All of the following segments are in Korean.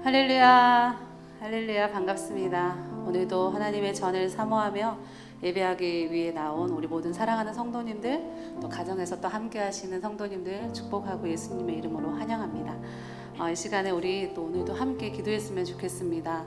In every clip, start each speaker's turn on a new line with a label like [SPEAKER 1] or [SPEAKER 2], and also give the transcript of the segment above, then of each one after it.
[SPEAKER 1] 할렐루야, 할렐루야, 반갑습니다. 오늘도 하나님의 전을 사모하며 예배하기 위해 나온 우리 모든 사랑하는 성도님들, 또 가정에서 또 함께 하시는 성도님들 축복하고 예수님의 이름으로 환영합니다. 이 시간에 우리 또 오늘도 함께 기도했으면 좋겠습니다.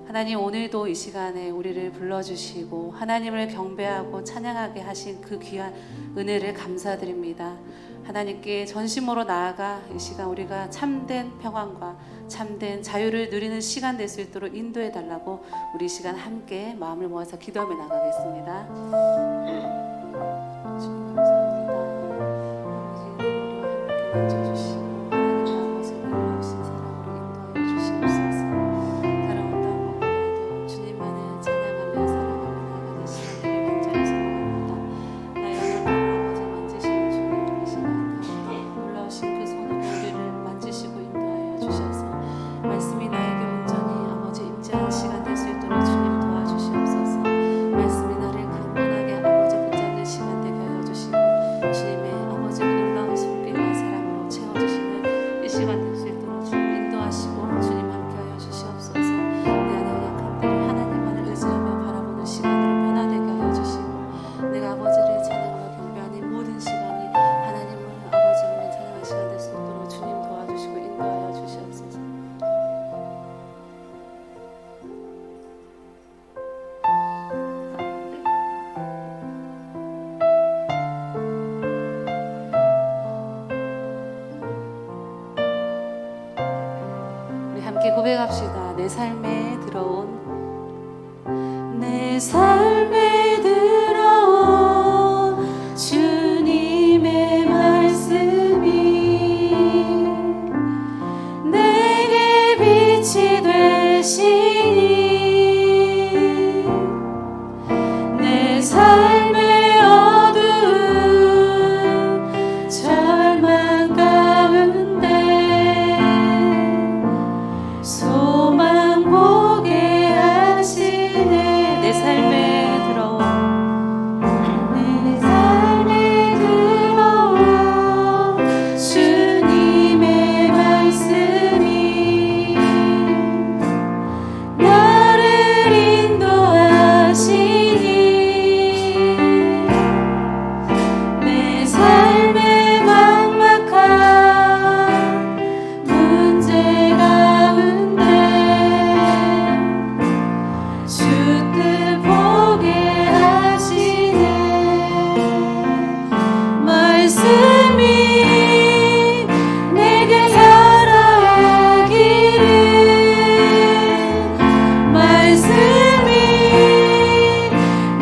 [SPEAKER 1] 하나님, 오늘도 이 시간에 우리를 불러주시고 하나님을 경배하고 찬양하게 하신 그 귀한 은혜를 감사드립니다. 하나님께 전심으로 나아가 이 시간 우리가 참된 평안과 참된 자유를 누리는 시간 될 수 있도록 인도해 달라고 우리 이 시간 함께 마음을 모아서 기도하며 나가겠습니다. 주님 감사합니다. 아버지, 우리와 함께 만져주시고 하나님 아버지 놀라우신 사랑으로 인도하여 주시옵소서. 다른 어떤 것보다도 주님만을 찬양하며 사랑하며 나아가는 시간을 간절히 소원합니다. 나의 영혼을 아버지 만지시는 주님 이 시간 놀라우신 그 손으로 우리를 만지시고 인도하여 주셔서 말씀이 나에게 온전히 아버지 임재하는 시간 될 수 있도록 주님 도와주시옵소서. 말씀이 나를 강건하게 아버지 붙잡는 시간 되게 하여 주시고 주님의 아버지 놀라운 손길과 사랑으로 채워주시는 이 시간 될 수 있도록 주님 인도하시고 주님 함께 하여 주시옵소서. 내 안에 약한 때를 하나님만을 의지하며 바라보는 시간으로 변화되게 하여 주시고 내가 아버지를 찬양하며 경배하는 모든 시간이 하나님을 아버지를 찬양하는 시간 될 수 있도록 주님 도와주시고 인도하여 주시옵소서. 우리 함께 고백합시다. 내 삶에 들어온 내 삶에 들어온 주님의 말씀이 내게 빛이 되시니 내 삶의 어두운 절망 가운데 소망 보게 하시네. 내 삶에 들어온 내 삶에 들어온 주님의 말씀이 나를 인도하시니 내 삶의 막막한 문제 가운데 주 뜻 보게 하시네. 말씀이 내게 살아가기를 말씀이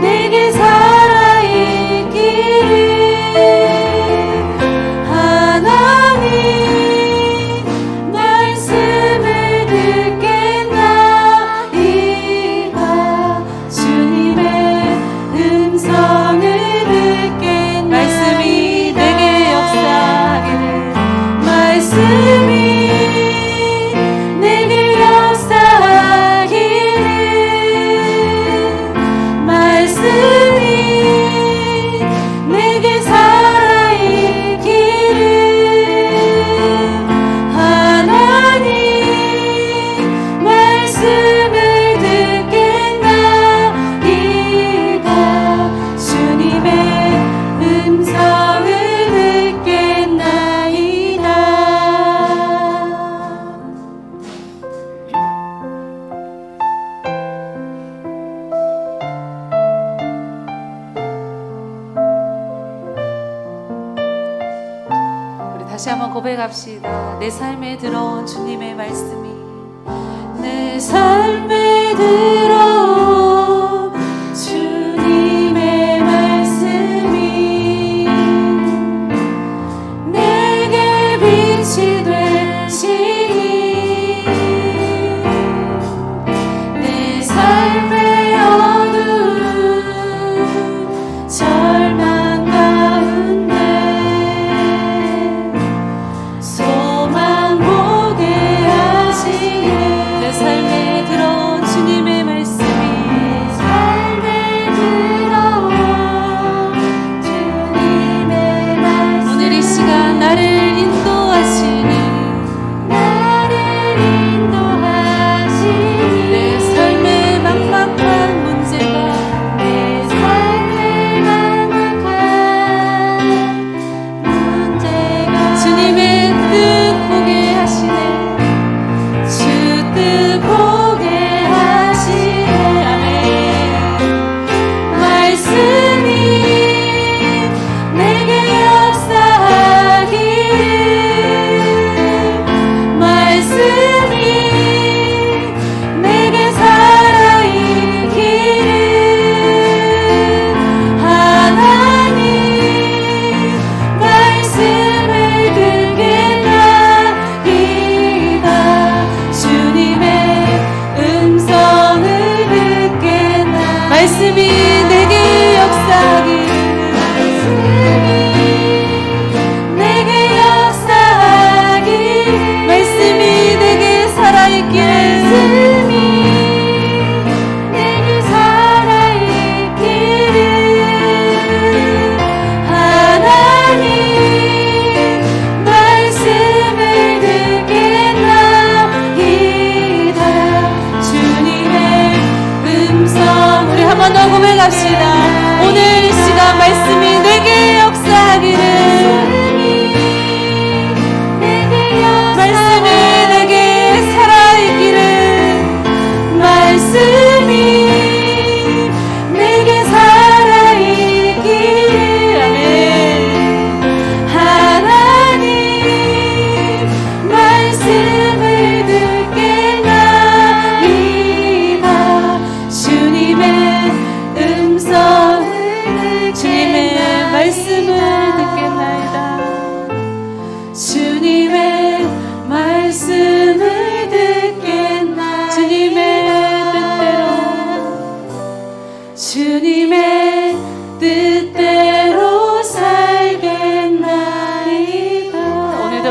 [SPEAKER 1] 내게 살아있기를 하나님 말씀을 듣겠나이다. 주님의 음성을 듣겠나이다. 말씀이 내게 역사하기를 말씀이 내게 역사하기를 말씀이 내게 살아있기를 하나님 말씀을 듣겠나이다. 주님의 음성을 듣겠나이다. 우리 다시 한번 고백합시다. 내 삶에 들어온 주님의 말씀이 내 삶에 들어온 주님의 말씀이 내게 빛이 되시니 내 삶의 어두운 절망 가운데 소망 보게 하시네. 내 삶에 들어온 주님의 말씀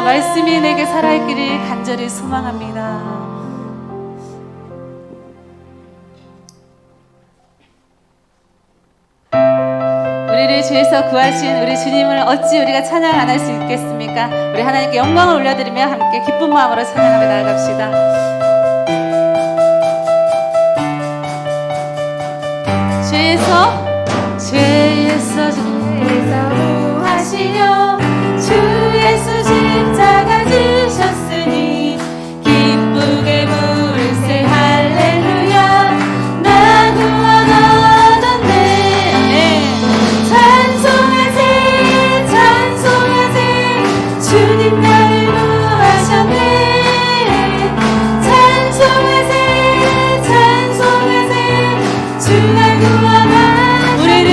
[SPEAKER 1] 오늘도 말씀이 내게 살아있기를 간절히 소망합니다. 우리를 죄에서 구하신 우리 주님을 어찌 우리가 찬양 안 할 수 있겠습니까? 우리 하나님께 영광을 올려드리며 함께 기쁜 마음으로 찬양하며 나아갑시다. 죄에서 구하시려 주 예수 십자가 지셨으니 기쁘게 부르세 할렐루야 나 구원 얻었네. 찬송하세 주님 나를 구하셨네. 찬송하세 주 날 구원하셨네. 우리를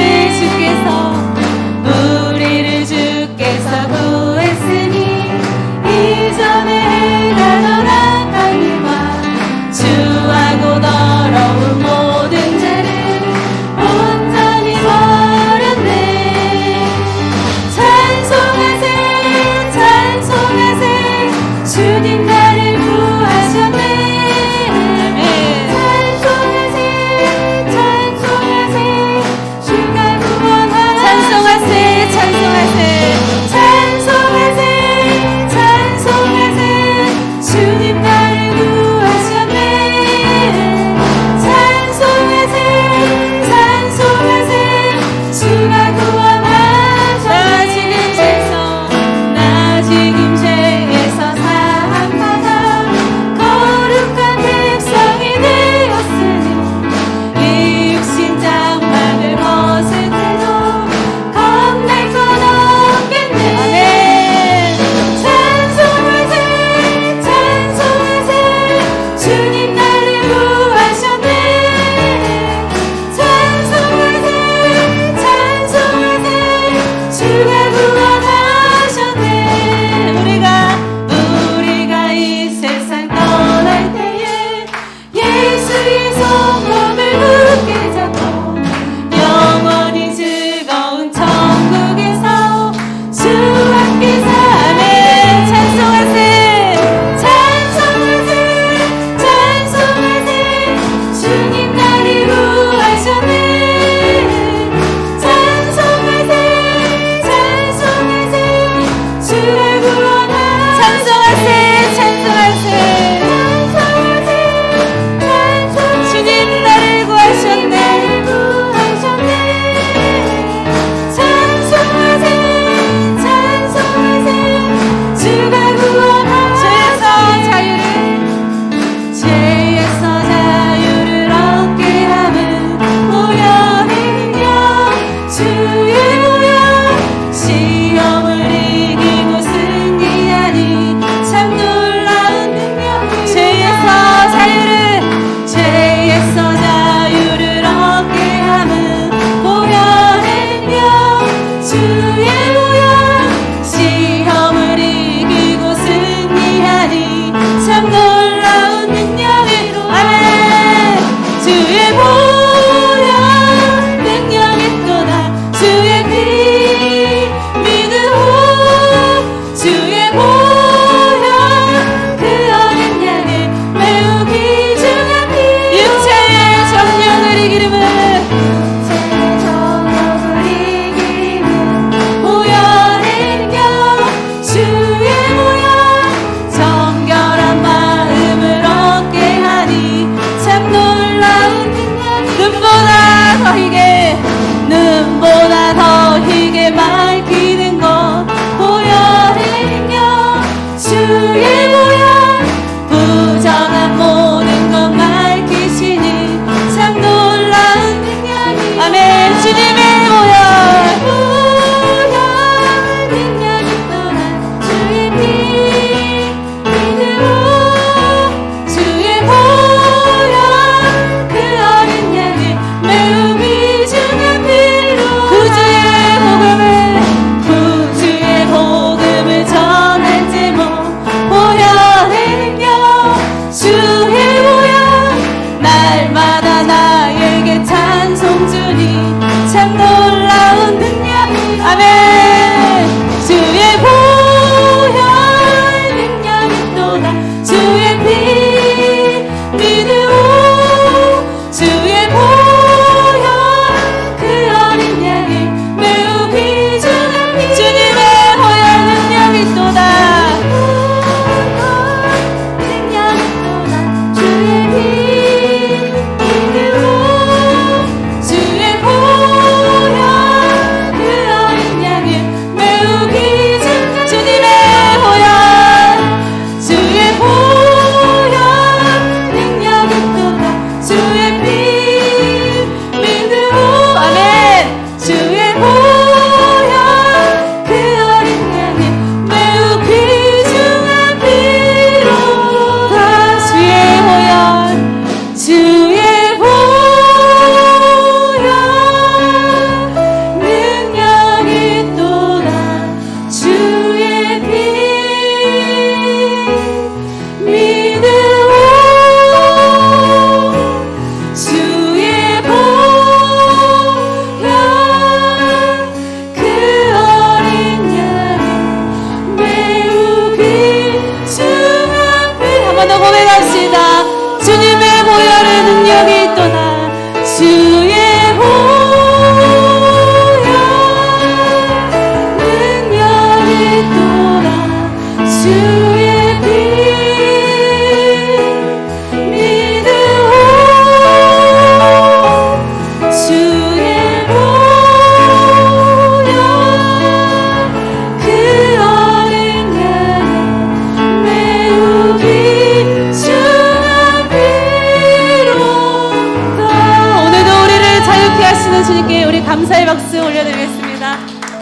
[SPEAKER 1] 감사의 박수 올려드리겠습니다.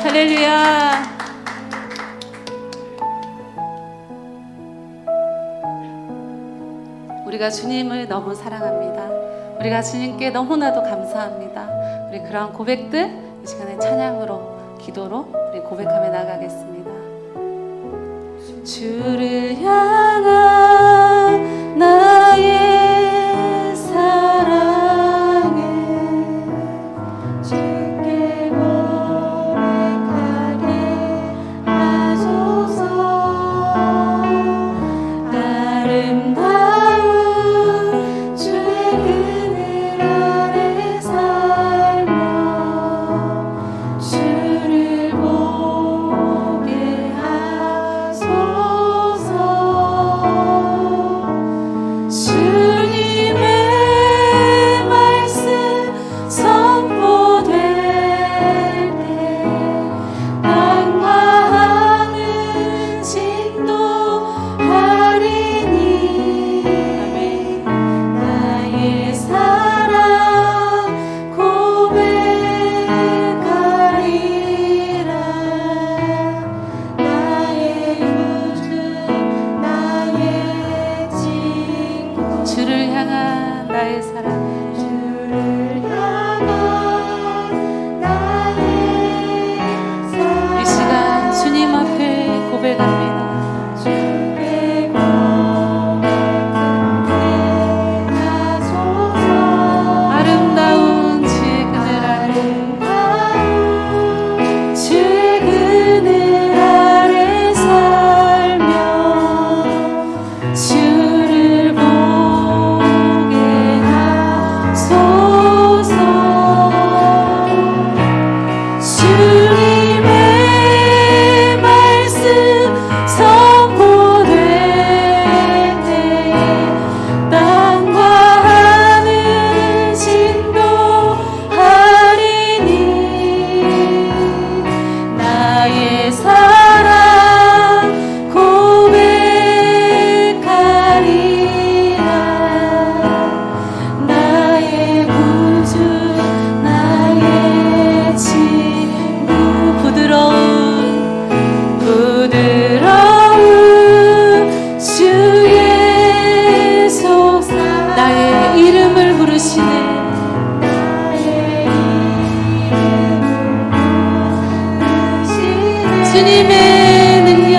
[SPEAKER 1] 할렐루야. 우리가 주님을 너무 사랑합니다. 우리가 주님께 너무나도 감사합니다. 우리 그러한 고백들 이 시간에 찬양으로 기도로 우리 고백하며 나가겠습니다. 주를 향한 나의 사랑에 주께 고백하게 하소서. 아름다운 주의 그늘 아래 살며 주를 보게 하소서. 주님의 말씀 선포될 때 땅과 하늘 진동하리니 나의 사랑 고백하리라. 나의 구주 나의 친구 주를 향한 나의 사랑 주를 향한 나의 사랑 이 시간 주님 앞에 고백합니다. 주께 고백하게 하소서. 아름다운 주의 그늘 아래 주의 그늘 아래 살며 주를 보게 하소서. 주님의 말씀 선포될 때 땅과 하늘 진동하리니 나의 사랑 고백하리라. 나의 구주 나의 친구 부드러운 주의 속삭 나의 이름을 부르시네. 주님의 능력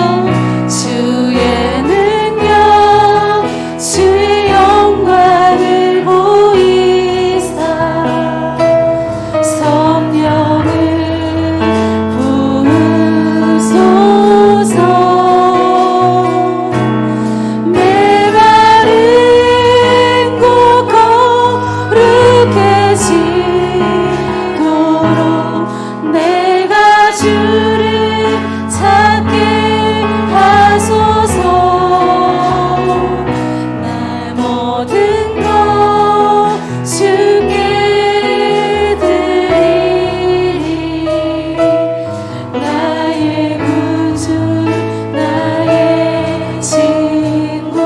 [SPEAKER 1] 주의 능력 주의 영광을 보이사 성령을 부으소서. 메마른 곳 거룩해지도록 내가 주를 찾게 하소서. 내 모든 것 주께 드리리. 나의 구주 나의 친구.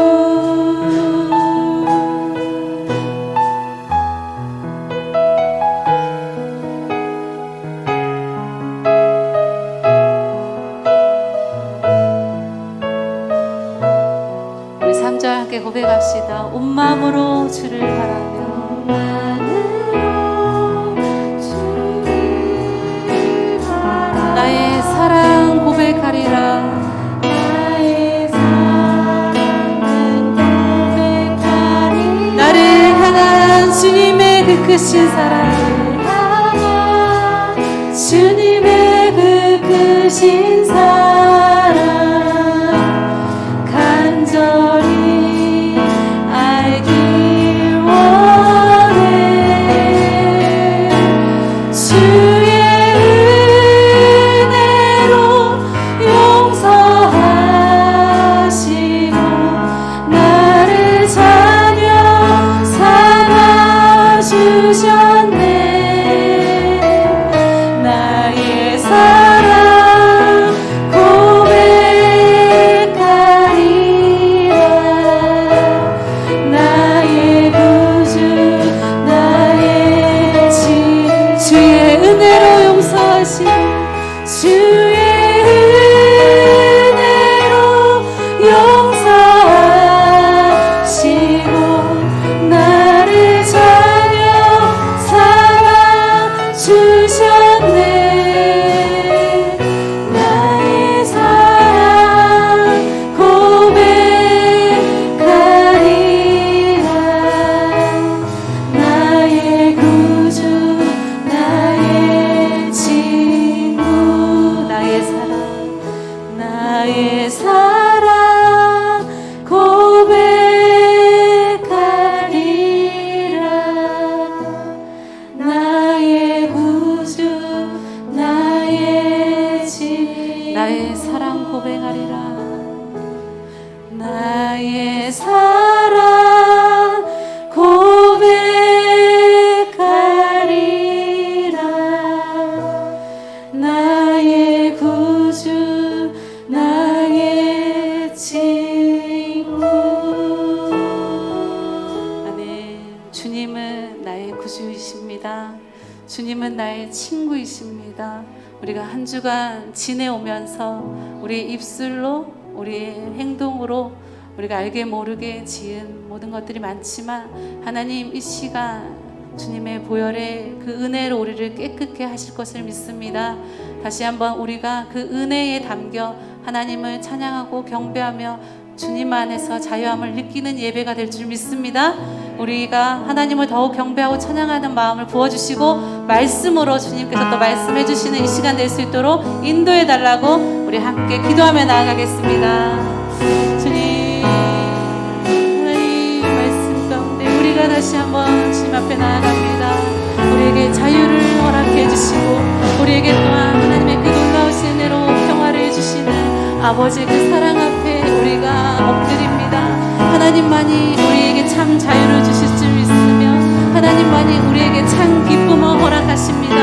[SPEAKER 1] 우리 3절 함께 고백합시다. 온 마음으로 주를 바라며 나의 사랑 고백하리라. 그 크신 사랑, 주님의 그 크신 사랑 간절히 알길 원해. 주의 은혜로 용서하시고 나를 자녀 삼아주셨네. 나의 사랑 고백하리라. 나의 구주 나의 주. 주의 은혜로 용서하시고 주의 은혜로 용서하시고 나를 자녀 삼아 주셨네. 나의 사랑 고백하리라. 나의 구주 나의 친구. 나의 사랑 고백하리라. 나의 구주 나의 친구. 나의 사랑 고백하리라. 나의 사랑 고백하리라. 나의 구주 나의 친구. 아멘. 주님은 나의 구주이십니다. 주님은 나의 친구이십니다. 우리가 한 주간 지내오면서 우리 입술로 우리의 행동으로 우리가 알게 모르게 지은 모든 것들이 많지만 하나님 이 시간 주님의 보혈의 그 은혜로 우리를 깨끗게 하실 것을 믿습니다. 다시 한번 우리가 그 은혜에 담겨 하나님을 찬양하고 경배하며 주님 안에서 자유함을 느끼는 예배가 될 줄 믿습니다. 우리가 하나님을 더욱 경배하고 찬양하는 마음을 부어주시고 말씀으로 주님께서 또 말씀해 주시는 이 시간 될 수 있도록 인도해 달라고 우리 함께 기도하며 나아가겠습니다. 주님, 하나님 말씀 가운데 우리가 다시 한번 주님 앞에 나아갑니다. 우리에게 자유를 허락해 주시고 우리에게 또한 하나님의 그 놀라우신 은혜로 평화를 주시는 아버지의 그 사랑 앞에 우리가 엎드립니다. 하나님만이 우리에게 참 자유를 주실 줄 믿으며 하나님만이 우리에게 참 기쁨을 허락하십니다.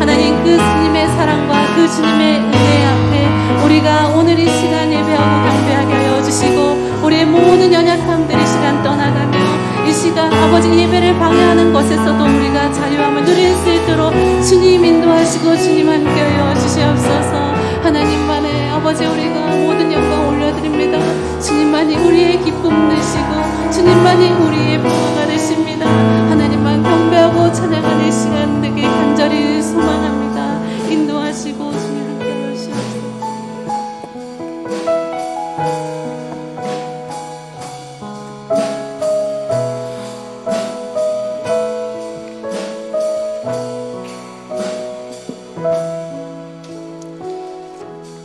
[SPEAKER 1] 하나님 그 주님의 사랑과 그 주님의 은혜 앞에 우리가 오늘 이 시간 예배하고 경배하게 하여 주시고 우리의 모든 연약함들이 시간 떠나가며 이 시간 아버지 예배를 방해하는 것에서도 우리가 자유함을 누릴 수 있도록 주님 인도하시고 주님 함께하여 주시옵소서. 하나님만의 아버지 우리가 모든 영광 올려드립니다. 주님만이 우리의 기쁨 되시고 주님만이 우리의 보호가 되십니다. 하나님만 경배하고 찬양하는 시간 되게 간절히 소망합니다. 인도하시고 주님 함께하여 주시옵소서.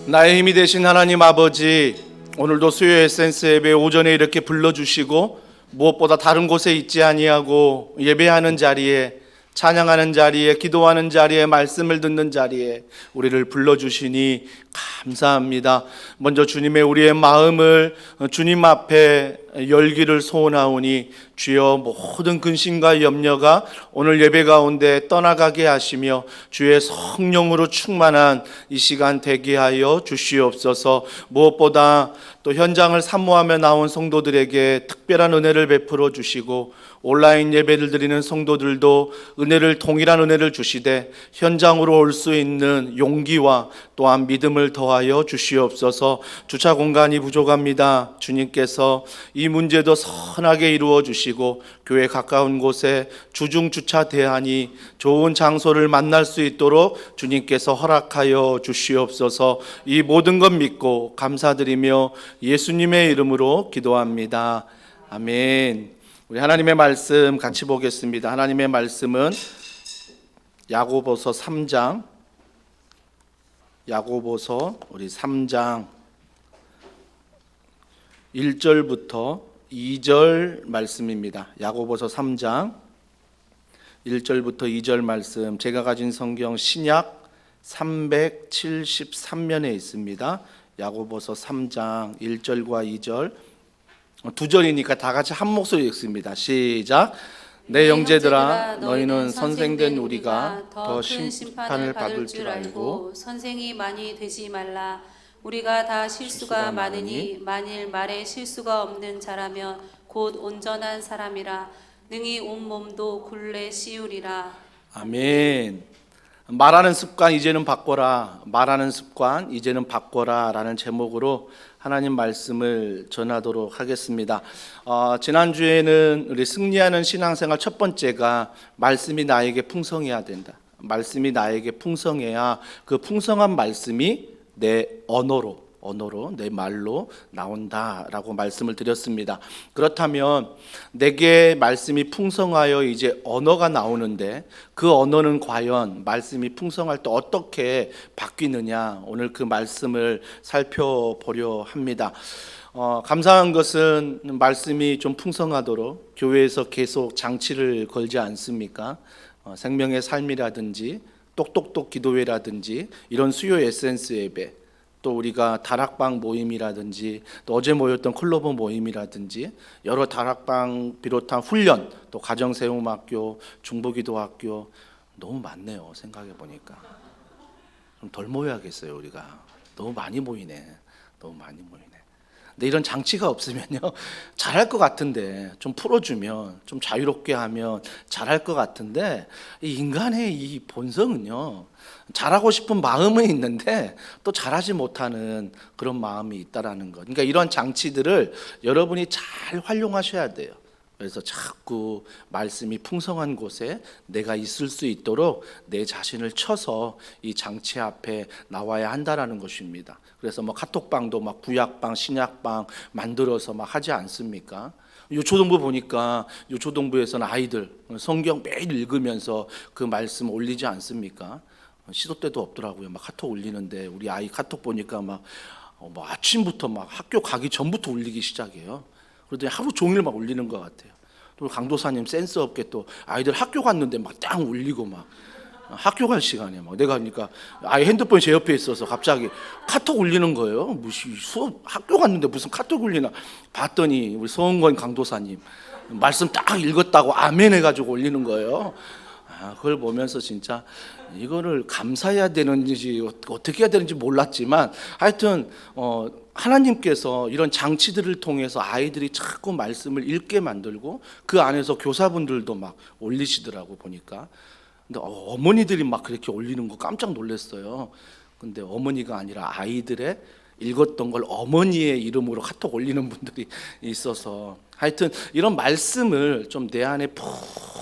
[SPEAKER 2] 나의 힘이 되신 하나님 아버지, 오늘도 수요 에센스 예배 오전에 이렇게 불러주시고 무엇보다 다른 곳에 있지 아니하고 예배하는 자리에, 찬양하는 자리에, 기도하는 자리에, 말씀을 듣는 자리에 우리를 불러주시니 감사합니다. 먼저 주님의 우리의 마음을 주님 앞에 열기를 소원하오니 주여 모든 근심과 염려가 오늘 예배 가운데 떠나가게 하시며 주의 성령으로 충만한 이 시간 되게 하여 주시옵소서. 무엇보다 또 현장을 사모하며 나온 성도들에게 특별한 은혜를 베풀어 주시고 온라인 예배를 드리는 성도들도 은혜를 동일한 은혜를 주시되 현장으로 올 수 있는 용기와 또한 믿음을 더하여 주시옵소서. 주차 공간이 부족합니다. 주님께서 이 문제도 선하게 이루어 주시고 교회 가까운 곳에 주중 주차 대안이 좋은 장소를 만날 수 있도록 주님께서 허락하여 주시옵소서. 이 모든 것 믿고 감사드리며 예수님의 이름으로 기도합니다. 아멘. 우리 하나님의 말씀 같이 보겠습니다. 하나님의 말씀은 야고보서 3장, 야고보서 우리 3장 1절부터 2절 말씀입니다. 야고보서 3장 1절부터 2절 말씀, 제가 가진 성경 신약 373면에 있습니다. 야고보서 3장 1절과 2절, 두 절이니까 다 같이 한 목소리 읽습니다. 시작. 내 형제들아, 너희는 선생된 우리가 더 심판을 받을 줄 알고
[SPEAKER 1] 선생이 많이 되지 말라. 우리가 다 실수가 많으니 만일 말에 실수가 없는 자라면 곧 온전한 사람이라. 능히 온 몸도 굴레 씌우리라.
[SPEAKER 2] 아멘. 말하는 습관 이제는 바꿔라. 말하는 습관 이제는 바꿔라 라는 제목으로 하나님 말씀을 전하도록 하겠습니다. 지난주에는 우리 승리하는 신앙생활 첫 번째가 말씀이 나에게 풍성해야 된다. 말씀이 나에게 풍성해야 그 풍성한 말씀이 내 언어로 내 말로 나온다라고 말씀을 드렸습니다. 그렇다면 내게 말씀이 풍성하여 이제 언어가 나오는데 그 언어는 과연 말씀이 풍성할 때 어떻게 바뀌느냐, 오늘 그 말씀을 살펴보려 합니다. 감사한 것은 말씀이 좀 풍성하도록 교회에서 계속 장치를 걸지 않습니까? 생명의 삶이라든지 똑똑똑 기도회라든지 이런 수요 에센스 예배, 또 우리가 다락방 모임이라든지 또 어제 모였던 클로버 모임이라든지 여러 다락방 비롯한 훈련, 또 가정세움학교, 중보기도학교 너무 많네요. 생각해 보니까 좀 덜 모여야겠어요. 우리가 너무 많이 모이네. 너무 많이 모이네. 근데 이런 장치가 없으면요 잘할 것 같은데, 좀 풀어주면, 좀 자유롭게 하면 잘할 것 같은데, 이 인간의 이 본성은요 잘하고 싶은 마음은 있는데 또 잘하지 못하는 그런 마음이 있다라는 것. 그러니까 이런 장치들을 여러분이 잘 활용하셔야 돼요. 그래서 자꾸 말씀이 풍성한 곳에 내가 있을 수 있도록 내 자신을 쳐서 이 장치 앞에 나와야 한다라는 것입니다. 그래서 뭐 카톡방도 막 구약방, 신약방 만들어서 막 하지 않습니까? 요초동부 보니까 요초동부에서는 아이들 성경 매일 읽으면서 그 말씀 올리지 않습니까? 시도 때도 없더라고요. 막 카톡 올리는데 우리 아이 카톡 보니까 막 아침부터 막 학교 가기 전부터 올리기 시작해요. 그러더니 하루 종일 막 올리는 것 같아요. 또 강도사님 센스 없게 또 아이들 학교 갔는데 막 딱 올리고 막 학교 갈 시간에 막 내가 그러니까 아이 핸드폰이 제 옆에 있어서 갑자기 카톡 올리는 거예요. 무슨 수업 학교 갔는데 무슨 카톡 올리나 봤더니 우리 서은권 강도사님 말씀 딱 읽었다고 아멘 해가지고 올리는 거예요. 그걸 보면서 진짜 이거를 감사해야 되는지 어떻게 해야 되는지 몰랐지만 하여튼 하나님께서 이런 장치들을 통해서 아이들이 자꾸 말씀을 읽게 만들고 그 안에서 교사분들도 막 올리시더라고 보니까. 근데 어머니들이 막 그렇게 올리는 거 깜짝 놀랐어요. 근데 어머니가 아니라 아이들의 읽었던 걸 어머니의 이름으로 카톡 올리는 분들이 있어서, 하여튼 이런 말씀을 좀 내 안에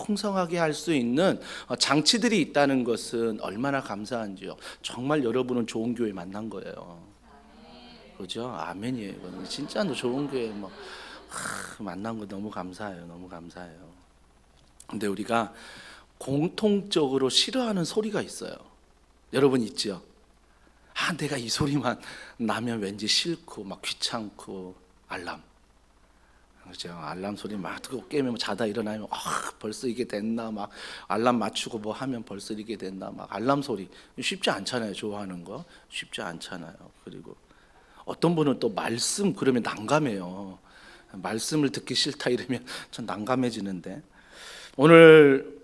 [SPEAKER 2] 풍성하게 할 수 있는 장치들이 있다는 것은 얼마나 감사한지요. 정말 여러분은 좋은 교회 만난 거예요. 그죠? 아멘이에요. 이거는 진짜 좋은 교회 만난 거 너무 감사해요. 너무 감사해요. 근데 우리가 공통적으로 싫어하는 소리가 있어요. 여러분 있죠? 내가 이 소리만 나면 왠지 싫고 막 귀찮고. 알람, 그죠? 알람 소리 막 듣고 깨면 자다 일어나면 벌써 이게 됐나, 막 알람 맞추고 뭐 하면 벌써 이게 됐나, 막 알람 소리 쉽지 않잖아요. 좋아하는 거 쉽지 않잖아요. 그리고 어떤 분은 또 말씀 그러면 난감해요. 말씀을 듣기 싫다 이러면 전 난감해지는데, 오늘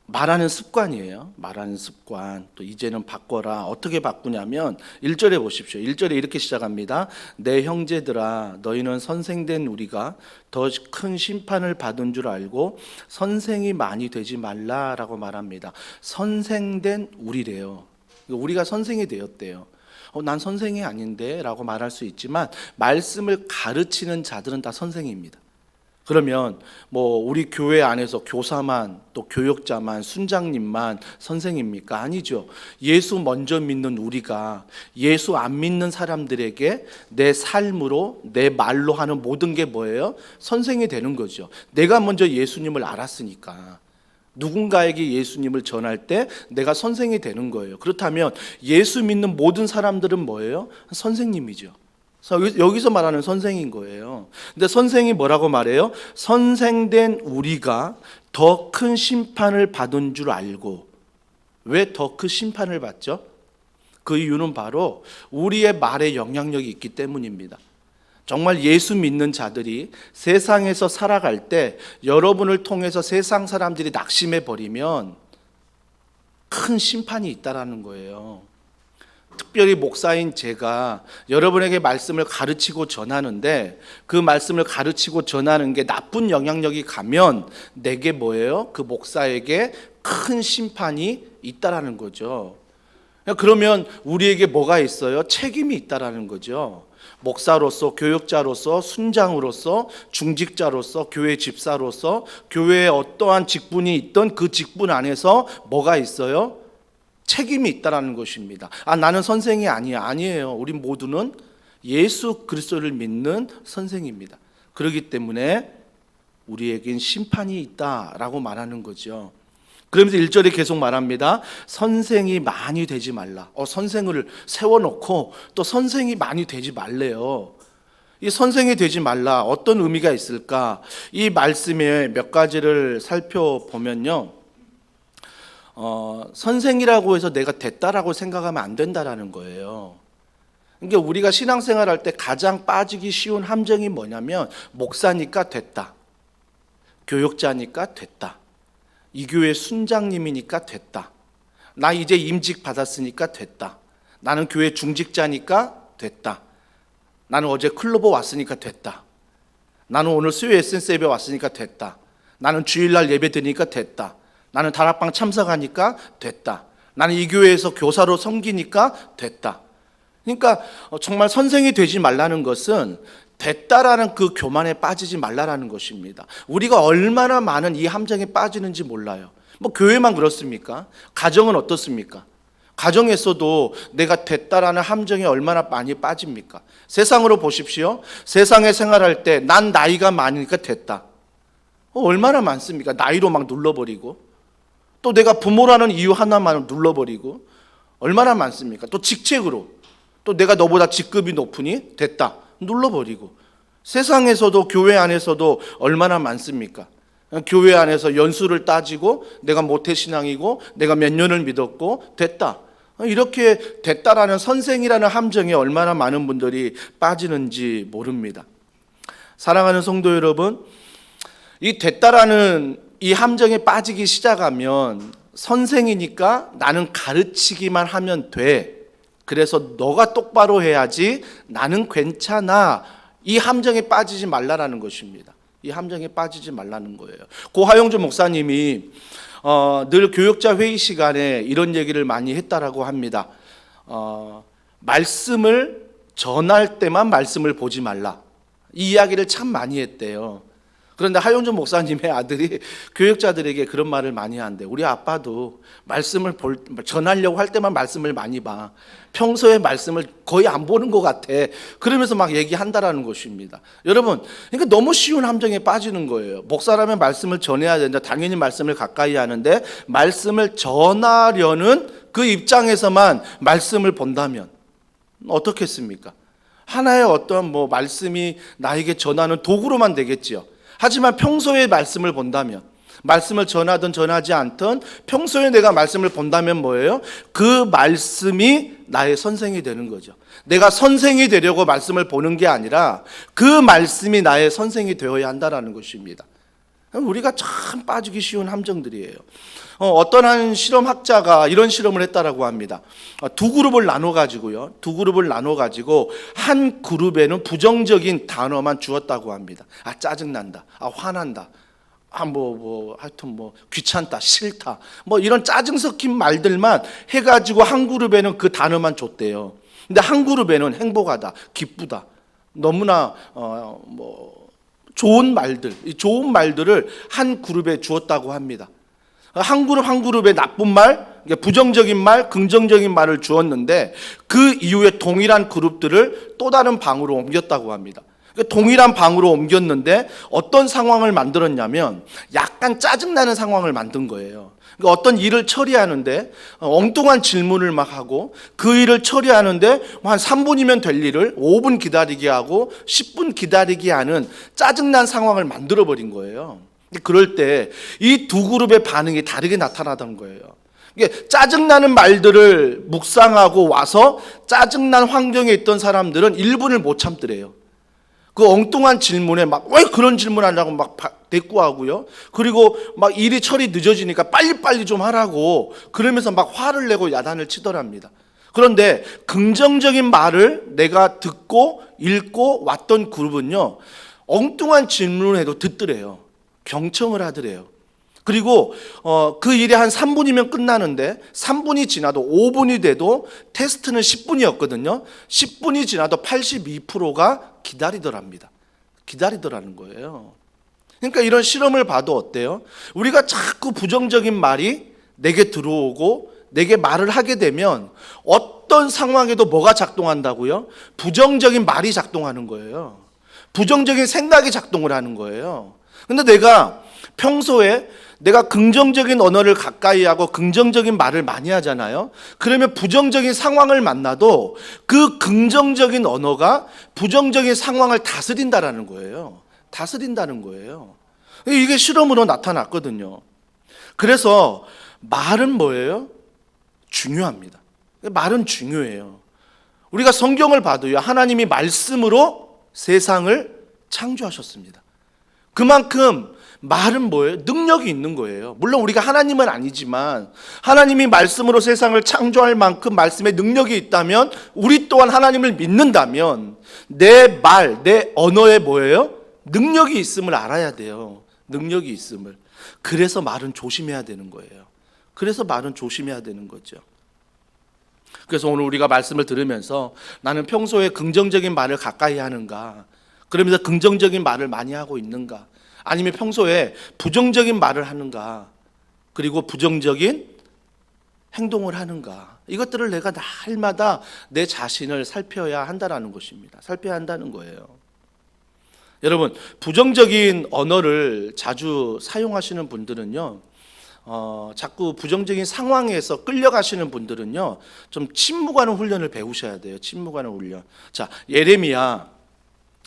[SPEAKER 2] 말하는 습관이에요. 말하는 습관. 또 이제는 바꿔라. 어떻게 바꾸냐면 1절에 보십시오. 1절에 이렇게 시작합니다. 내 형제들아, 너희는 선생된 우리가 더 큰 심판을 받은 줄 알고 선생이 많이 되지 말라라고 말합니다. 선생된 우리래요. 우리가 선생이 되었대요. 난 선생이 아닌데 라고 말할 수 있지만 말씀을 가르치는 자들은 다 선생입니다. 그러면 뭐 우리 교회 안에서 교사만 또 교역자만 순장님만 선생입니까? 아니죠. 예수 먼저 믿는 우리가 예수 안 믿는 사람들에게 내 삶으로 내 말로 하는 모든 게 뭐예요? 선생이 되는 거죠. 내가 먼저 예수님을 알았으니까 누군가에게 예수님을 전할 때 내가 선생이 되는 거예요. 그렇다면 예수 믿는 모든 사람들은 뭐예요? 선생님이죠. 여기서 말하는 선생인 거예요. 근데 선생이 뭐라고 말해요? 선생된 우리가 더 큰 심판을 받은 줄 알고. 왜 더 큰 심판을 받죠? 그 이유는 바로 우리의 말에 영향력이 있기 때문입니다. 정말 예수 믿는 자들이 세상에서 살아갈 때 여러분을 통해서 세상 사람들이 낙심해 버리면 큰 심판이 있다라는 거예요. 특별히 목사인 제가 여러분에게 말씀을 가르치고 전하는데 그 말씀을 가르치고 전하는 게 나쁜 영향력이 가면 내게 뭐예요? 그 목사에게 큰 심판이 있다라는 거죠. 그러면 우리에게 뭐가 있어요? 책임이 있다라는 거죠. 목사로서, 교역자로서, 순장으로서, 중직자로서, 교회 집사로서, 교회에 어떠한 직분이 있던 그 직분 안에서 뭐가 있어요? 책임이 있다라는 것입니다. 나는 선생이 아니야. 아니에요. 우리 모두는 예수 그리스도를 믿는 선생입니다. 그렇기 때문에 우리에겐 심판이 있다라고 말하는 거죠. 그러면서 1절에 계속 말합니다. 선생이 많이 되지 말라. 선생을 세워놓고 또 선생이 많이 되지 말래요. 이 선생이 되지 말라. 어떤 의미가 있을까? 이 말씀에 몇 가지를 살펴보면요. 선생이라고 해서 내가 됐다라고 생각하면 안 된다라는 거예요. 그러니까 우리가 신앙생활할 때 가장 빠지기 쉬운 함정이 뭐냐면 목사니까 됐다. 교역자니까 됐다. 이 교회 순장님이니까 됐다. 나 이제 임직 받았으니까 됐다. 나는 교회 중직자니까 됐다. 나는 어제 클로버 왔으니까 됐다. 나는 오늘 수요 에센스 예배 왔으니까 됐다. 나는 주일날 예배 드리니까 됐다. 나는 다락방 참석하니까 됐다. 나는 이 교회에서 교사로 섬기니까 됐다. 그러니까 정말 선생이 되지 말라는 것은 됐다라는 그 교만에 빠지지 말라라는 것입니다. 우리가 얼마나 많은 이 함정에 빠지는지 몰라요. 뭐 교회만 그렇습니까? 가정은 어떻습니까? 가정에서도 내가 됐다라는 함정에 얼마나 많이 빠집니까? 세상으로 보십시오. 세상에 생활할 때 난 나이가 많으니까 됐다. 얼마나 많습니까? 나이로 막 눌러버리고 또 내가 부모라는 이유 하나만 눌러버리고 얼마나 많습니까? 또 직책으로 또 내가 너보다 직급이 높으니 됐다 눌러버리고 세상에서도 교회 안에서도 얼마나 많습니까? 교회 안에서 연수를 따지고 내가 모태신앙이고 내가 몇 년을 믿었고 됐다. 이렇게 됐다라는 선생이라는 함정에 얼마나 많은 분들이 빠지는지 모릅니다. 사랑하는 성도 여러분, 이 됐다라는 이 함정에 빠지기 시작하면 선생이니까 나는 가르치기만 하면 돼. 그래서 너가 똑바로 해야지 나는 괜찮아. 이 함정에 빠지지 말라라는 것입니다. 이 함정에 빠지지 말라는 거예요. 고하영주 목사님이 늘 교역자 회의 시간에 이런 얘기를 많이 했다라고 합니다. 말씀을 전할 때만 말씀을 보지 말라. 이 이야기를 참 많이 했대요. 그런데 하용준 목사님의 아들이 교역자들에게 그런 말을 많이 한대. 우리 아빠도 말씀을 전하려고 할 때만 말씀을 많이 봐. 평소에 말씀을 거의 안 보는 것 같아. 그러면서 막 얘기한다라는 것입니다. 여러분, 그러니까 너무 쉬운 함정에 빠지는 거예요. 목사라면 말씀을 전해야 된다. 당연히 말씀을 가까이 하는데 말씀을 전하려는 그 입장에서만 말씀을 본다면 어떻겠습니까? 하나의 어떤 말씀이 나에게 전하는 도구로만 되겠지요. 하지만 평소에 말씀을 본다면, 말씀을 전하든 전하지 않든 평소에 내가 말씀을 본다면 뭐예요? 그 말씀이 나의 선생이 되는 거죠. 내가 선생이 되려고 말씀을 보는 게 아니라 그 말씀이 나의 선생이 되어야 한다는 것입니다. 우리가 참 빠지기 쉬운 함정들이에요. 어떤 한 실험학자가 이런 실험을 했다라고 합니다. 두 그룹을 나눠가지고요. 두 그룹을 나눠가지고 한 그룹에는 부정적인 단어만 주었다고 합니다. 짜증난다. 화난다. 하여튼 귀찮다, 싫다. 이런 짜증 섞인 말들만 해가지고 한 그룹에는 그 단어만 줬대요. 근데 한 그룹에는 행복하다, 기쁘다. 너무나 좋은 말들, 이 좋은 말들을 한 그룹에 주었다고 합니다. 한 그룹에 나쁜 말, 부정적인 말, 긍정적인 말을 주었는데 그 이후에 동일한 그룹들을 또 다른 방으로 옮겼다고 합니다. 동일한 방으로 옮겼는데 어떤 상황을 만들었냐면 약간 짜증나는 상황을 만든 거예요. 어떤 일을 처리하는데 엉뚱한 질문을 막 하고 그 일을 처리하는데 한 3분이면 될 일을 5분 기다리게 하고 10분 기다리게 하는 짜증난 상황을 만들어 버린 거예요. 그럴 때 이 두 그룹의 반응이 다르게 나타나던 거예요. 이게 짜증나는 말들을 묵상하고 와서 짜증난 환경에 있던 사람들은 1분을 못 참더래요. 그 엉뚱한 질문에 막 왜 그런 질문 하냐고 막 대꾸하고요. 그리고 막 일이 처리 늦어지니까 빨리빨리 좀 하라고 그러면서 막 화를 내고 야단을 치더랍니다. 그런데 긍정적인 말을 내가 듣고 읽고 왔던 그룹은요, 엉뚱한 질문을 해도 듣더래요. 경청을 하더래요. 그리고 그 일이 한 3분이면 끝나는데 3분이 지나도 5분이 돼도 테스트는 10분이었거든요. 10분이 지나도 82%가 기다리더랍니다. 기다리더라는 거예요. 그러니까 이런 실험을 봐도 어때요? 우리가 자꾸 부정적인 말이 내게 들어오고 내게 말을 하게 되면 어떤 상황에도 뭐가 작동한다고요? 부정적인 말이 작동하는 거예요. 부정적인 생각이 작동을 하는 거예요. 근데 내가 평소에 내가 긍정적인 언어를 가까이 하고 긍정적인 말을 많이 하잖아요. 그러면 부정적인 상황을 만나도 그 긍정적인 언어가 부정적인 상황을 다스린다라는 거예요. 다스린다는 거예요. 이게 실험으로 나타났거든요. 그래서 말은 뭐예요? 중요합니다. 말은 중요해요. 우리가 성경을 봐도요, 하나님이 말씀으로 세상을 창조하셨습니다. 그만큼 말은 뭐예요? 능력이 있는 거예요. 물론 우리가 하나님은 아니지만 하나님이 말씀으로 세상을 창조할 만큼 말씀에 능력이 있다면 우리 또한 하나님을 믿는다면 내 말, 내 언어에 뭐예요? 능력이 있음을 알아야 돼요. 능력이 있음을. 그래서 말은 조심해야 되는 거예요. 그래서 말은 조심해야 되는 거죠. 그래서 오늘 우리가 말씀을 들으면서 나는 평소에 긍정적인 말을 가까이 하는가? 그러면서 긍정적인 말을 많이 하고 있는가? 아니면 평소에 부정적인 말을 하는가? 그리고 부정적인 행동을 하는가? 이것들을 내가 날마다 내 자신을 살펴야 한다는 것입니다. 살펴야 한다는 거예요. 여러분, 부정적인 언어를 자주 사용하시는 분들은요, 자꾸 부정적인 상황에서 끌려가시는 분들은요, 좀 침묵하는 훈련을 배우셔야 돼요. 침묵하는 훈련. 자, 예레미야,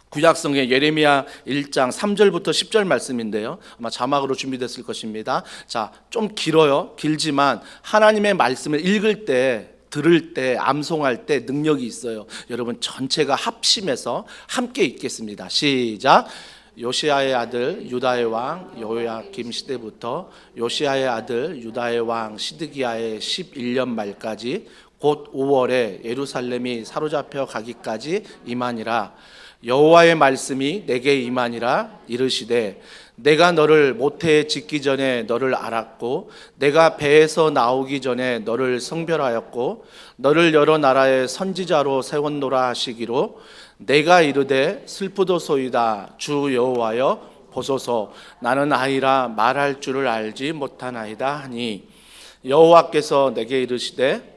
[SPEAKER 2] 구약성의 예레미야 1장 3절부터 10절 말씀인데요. 아마 자막으로 준비됐을 것입니다. 자, 좀 길어요. 길지만 하나님의 말씀을 읽을 때, 들을 때, 암송할 때 능력이 있어요. 여러분 전체가 합심해서 함께 읽겠습니다. 시작. 요시야의 아들 유다의 왕 여호야김 시대부터 요시야의 아들 유다의 왕 시드기야의 11년 말까지 곧 5월에 예루살렘이 사로잡혀 가기까지 임하니라. 여호와의 말씀이 내게 임하니라. 이르시되 내가 너를 모태에 짓기 전에 너를 알았고 내가 배에서 나오기 전에 너를 성별하였고 너를 여러 나라의 선지자로 세웠노라 하시기로 내가 이르되 슬프도소이다 주 여호와여 보소서 나는 아이라 말할 줄을 알지 못하나이다 하니 여호와께서 내게 이르시되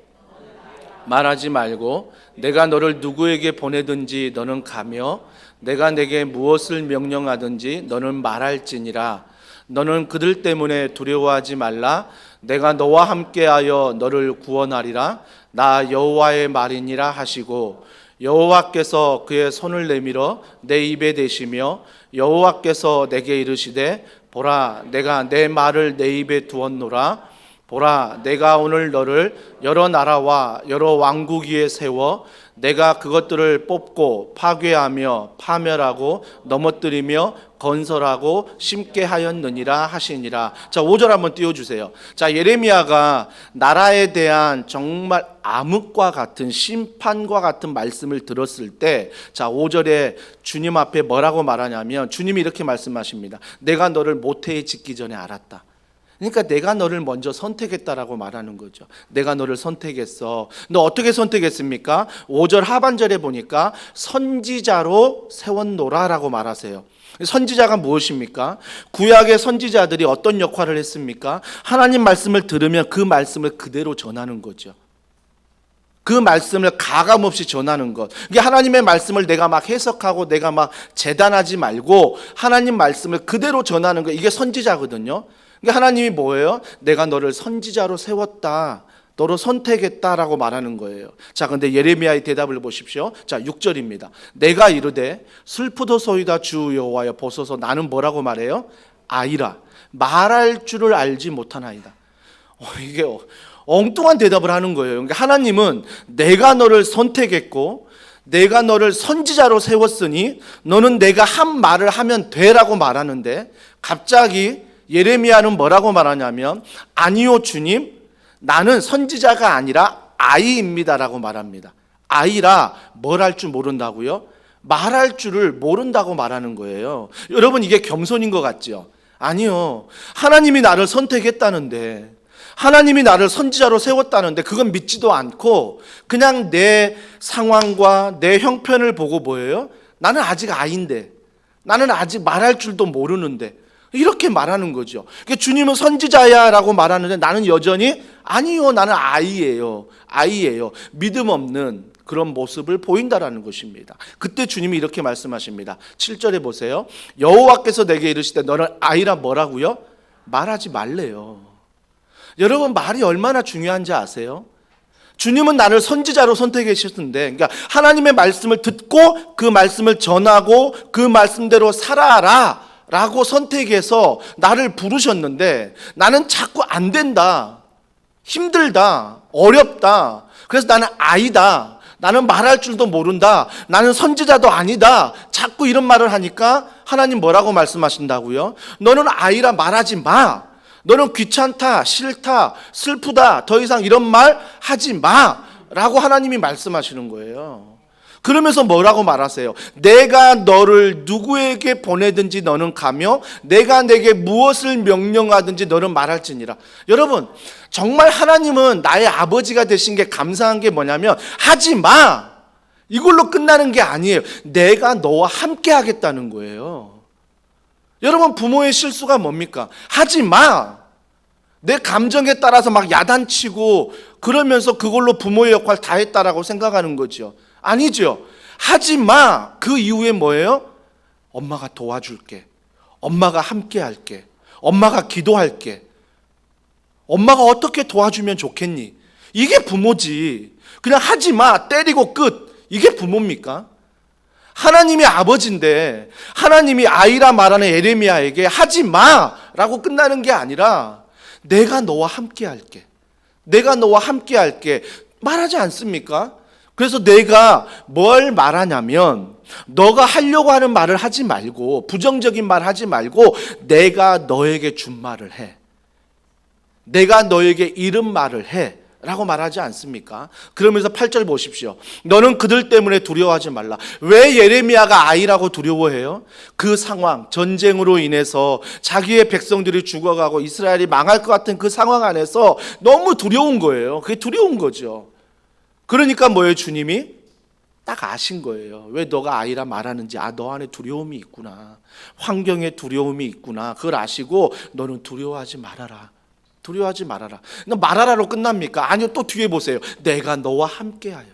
[SPEAKER 2] 말하지 말고 내가 너를 누구에게 보내든지 너는 가며 내가 내게 무엇을 명령하든지 너는 말할지니라. 너는 그들 때문에 두려워하지 말라. 내가 너와 함께하여 너를 구원하리라. 나 여호와의 말이니라 하시고 여호와께서 그의 손을 내밀어 내 입에 대시며 여호와께서 내게 이르시되 보라 내가 내 말을 내 입에 두었노라. 보라 내가 오늘 너를 여러 나라와 여러 왕국 위에 세워 내가 그것들을 뽑고 파괴하며 파멸하고 넘어뜨리며 건설하고 심게 하였느니라 하시니라. 자, 5절 한번 띄워주세요. 자, 예레미야가 나라에 대한 정말 암흑과 같은 심판과 같은 말씀을 들었을 때, 자, 5절에 주님 앞에 뭐라고 말하냐면 주님이 이렇게 말씀하십니다. 내가 너를 모태에 짓기 전에 알았다. 그러니까 내가 너를 먼저 선택했다라고 말하는 거죠. 내가 너를 선택했어. 너 어떻게 선택했습니까? 5절 하반절에 보니까 선지자로 세웠노라라고 말하세요. 선지자가 무엇입니까? 구약의 선지자들이 어떤 역할을 했습니까? 하나님 말씀을 들으면 그 말씀을 그대로 전하는 거죠. 그 말씀을 가감없이 전하는 것. 이게 하나님의 말씀을 내가 막 해석하고 내가 막 재단하지 말고 하나님 말씀을 그대로 전하는 것. 이게 선지자거든요. 그러니까 하나님이 뭐예요? 내가 너를 선지자로 세웠다. 너로 선택했다라고 말하는 거예요. 자, 근데 예레미야의 대답을 보십시오. 자, 6절입니다. 내가 이르되 슬프도소이다 주 여호와여 보소서. 나는 뭐라고 말해요? 아이라. 말할 줄을 알지 못하나이다. 이게 엉뚱한 대답을 하는 거예요. 그러니까 하나님은 내가 너를 선택했고 내가 너를 선지자로 세웠으니 너는 내가 한 말을 하면 되라고 말하는데 갑자기 예레미야는 뭐라고 말하냐면 아니요 주님, 나는 선지자가 아니라 아이입니다라고 말합니다. 아이라 뭘 할 줄 모른다고요? 말할 줄을 모른다고 말하는 거예요. 여러분, 이게 겸손인 것 같죠? 아니요. 하나님이 나를 선택했다는데, 하나님이 나를 선지자로 세웠다는데 그건 믿지도 않고 그냥 내 상황과 내 형편을 보고 뭐예요? 나는 아직 아이인데, 나는 아직 말할 줄도 모르는데, 이렇게 말하는 거죠. 그러니까 주님은 선지자야 라고 말하는데 나는 여전히 아니요, 나는 아이예요. 믿음 없는 그런 모습을 보인다라는 것입니다. 그때 주님이 이렇게 말씀하십니다. 7절에 보세요. 여호와께서 내게 이르시되 너는 아이라 뭐라고요? 말하지 말래요. 여러분, 말이 얼마나 중요한지 아세요? 주님은 나를 선지자로 선택하셨는데, 그러니까 하나님의 말씀을 듣고 그 말씀을 전하고 그 말씀대로 살아라 라고 선택해서 나를 부르셨는데 나는 자꾸 안 된다, 힘들다, 어렵다, 그래서 나는 아이다, 나는 말할 줄도 모른다, 나는 선지자도 아니다, 자꾸 이런 말을 하니까 하나님 뭐라고 말씀하신다고요? 너는 아이라 말하지 마. 너는 귀찮다, 싫다, 슬프다, 더 이상 이런 말 하지 마 라고 하나님이 말씀하시는 거예요. 그러면서 뭐라고 말하세요? 내가 너를 누구에게 보내든지 너는 가며 내가 내게 무엇을 명령하든지 너는 말할지니라. 여러분, 정말 하나님은 나의 아버지가 되신 게 감사한 게 뭐냐면 하지 마, 이걸로 끝나는 게 아니에요. 내가 너와 함께 하겠다는 거예요. 여러분, 부모의 실수가 뭡니까? 하지 마. 내 감정에 따라서 막 야단치고 그러면서 그걸로 부모의 역할 다 했다라고 생각하는 거죠. 아니죠. 하지 마. 그 이후에 뭐예요? 엄마가 도와줄게. 엄마가 함께 할게. 엄마가 기도할게. 엄마가 어떻게 도와주면 좋겠니? 이게 부모지. 그냥 하지 마, 때리고 끝. 이게 부모입니까? 하나님이 아버지인데 하나님이 아이라 말하는 예레미야에게 하지 마라고 끝나는 게 아니라 내가 너와 함께 할게. 내가 너와 함께 할게. 말하지 않습니까? 그래서 내가 뭘 말하냐면 너가 하려고 하는 말을 하지 말고 부정적인 말 하지 말고 내가 너에게 준 말을 해. 내가 너에게 이른 말을 해 라고 말하지 않습니까? 그러면서 8절 보십시오. 너는 그들 때문에 두려워하지 말라. 왜 예레미야가 아이라고 두려워해요? 그 상황, 전쟁으로 인해서 자기의 백성들이 죽어가고 이스라엘이 망할 것 같은 그 상황 안에서 너무 두려운 거예요. 그게 두려운 거죠. 그러니까 뭐예요? 주님이 딱 아신 거예요. 왜 너가 아이라 말하는지. 너 안에 두려움이 있구나. 환경에 두려움이 있구나. 그걸 아시고 너는 두려워하지 말아라. 두려워하지 말아라. 말하라로 끝납니까? 아니요, 또 뒤에 보세요. 내가 너와 함께하여.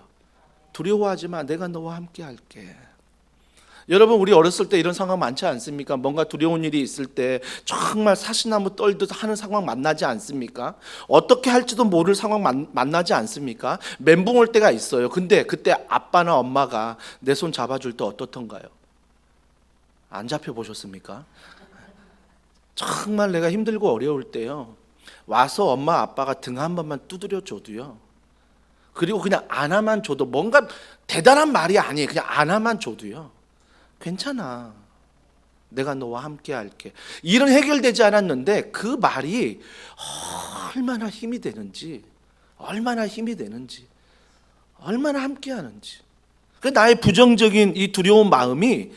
[SPEAKER 2] 두려워하지 마. 내가 너와 함께할게. 여러분, 우리 어렸을 때 이런 상황 많지 않습니까? 뭔가 두려운 일이 있을 때 정말 사시나무 떨듯 하는 상황 만나지 않습니까? 어떻게 할지도 모를 상황 만나지 않습니까? 멘붕 올 때가 있어요. 근데 그때 아빠나 엄마가 내 손 잡아줄 때 어떻던가요? 안 잡혀보셨습니까? 정말 내가 힘들고 어려울 때요, 와서 엄마 아빠가 등 한 번만 두드려 줘도요, 그리고 그냥 안아만 줘도, 뭔가 대단한 말이 아니에요. 그냥 안아만 줘도요, 괜찮아. 내가 너와 함께 할게. 일은 해결되지 않았는데 그 말이 얼마나 힘이 되는지, 얼마나 함께 하는지. 나의 부정적인 이 두려운 마음이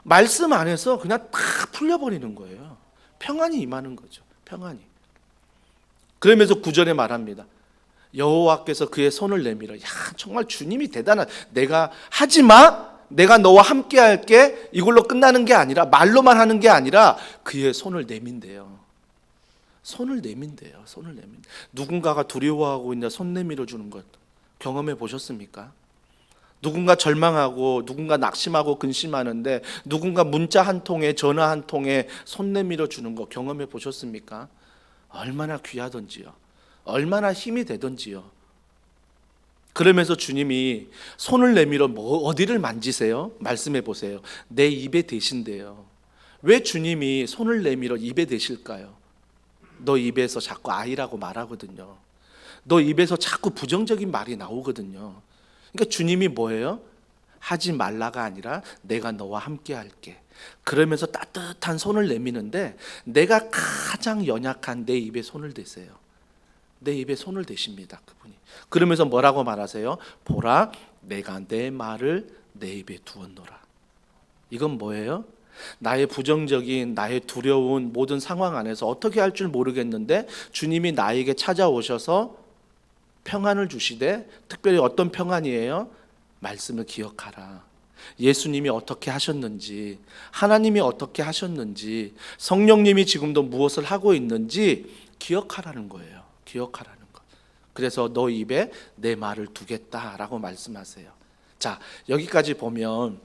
[SPEAKER 2] 말씀 안에서 그냥 다 풀려버리는 거예요. 평안이 임하는 거죠. 평안이. 그러면서 9절에 말합니다. 여호와께서 그의 손을 내밀어. 야, 정말 주님이 대단한. 내가 하지마, 내가 너와 함께 할게, 이걸로 끝나는 게 아니라, 말로만 하는 게 아니라 그의 손을 내민대요. 손을 내민대요. 손을 내민. 누군가가 두려워하고 있는데 손 내밀어 주는 것 경험해 보셨습니까? 누군가 절망하고 누군가 낙심하고 근심하는데 누군가 문자 한 통에 전화 한 통에 손 내밀어 주는 거 경험해 보셨습니까? 얼마나 귀하던지요. 얼마나 힘이 되던지요. 그러면서 주님이 손을 내밀어 어디를 만지세요? 말씀해 보세요. 내 입에 대신대요. 왜 주님이 손을 내밀어 입에 대실까요? 너 입에서 자꾸 아이라고 말하거든요. 너 입에서 자꾸 부정적인 말이 나오거든요. 그러니까 주님이 뭐예요? 하지 말라가 아니라 내가 너와 함께 할게. 그러면서 따뜻한 손을 내미는데 내가 가장 연약한 내 입에 손을 대세요. 내 입에 손을 대십니다, 그분이. 그러면서 뭐라고 말하세요? 보라, 내가 내 말을 내 입에 두었노라. 이건 뭐예요? 나의 부정적인, 나의 두려운 모든 상황 안에서 어떻게 할 줄 모르겠는데 주님이 나에게 찾아오셔서 평안을 주시되, 특별히 어떤 평안이에요? 말씀을 기억하라. 예수님이 어떻게 하셨는지, 하나님이 어떻게 하셨는지, 성령님이 지금도 무엇을 하고 있는지 기억하라는 거예요. 기억하라는 것. 그래서 너 입에 내 말을 두겠다라고 말씀하세요. 자, 여기까지 보면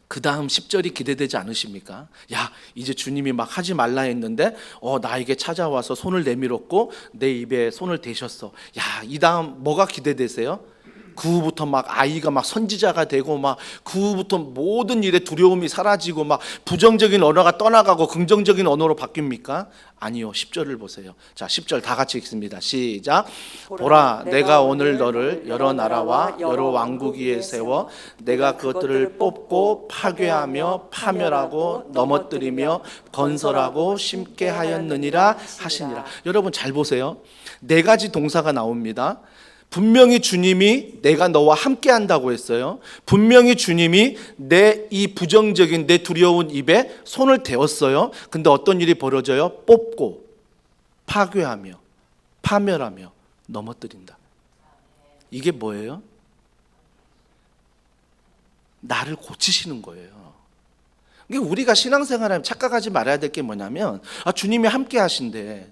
[SPEAKER 2] 그 다음 10절이 기대되지 않으십니까? 야, 이제 주님이 막 하지 말라 했는데 나에게 찾아와서 손을 내밀었고 내 입에 손을 대셨어. 야, 이 다음 뭐가 기대되세요? 그 후부터 막 아이가 막 선지자가 되고 막 그 후부터 모든 일에 두려움이 사라지고 막 부정적인 언어가 떠나가고 긍정적인 언어로 바뀝니까? 아니요. 10절을 보세요. 자, 10절 다 같이 읽습니다. 시작. 보라, 내가 오늘 너를 여러 나라와 여러 왕국 위에 세워 내가 그것들을 뽑고 파괴하며 파멸하고 넘어뜨리며 건설하고 심게 하였느니라 하시니라. 여러분 잘 보세요. 네 가지 동사가 나옵니다. 분명히 주님이 내가 너와 함께 한다고 했어요. 분명히 주님이 내 이 부정적인 내 두려운 입에 손을 대었어요. 근데 어떤 일이 벌어져요? 뽑고 파괴하며 파멸하며 넘어뜨린다. 이게 뭐예요? 나를 고치시는 거예요. 우리가 신앙생활하면 착각하지 말아야 될 게 뭐냐면 주님이 함께 하신대,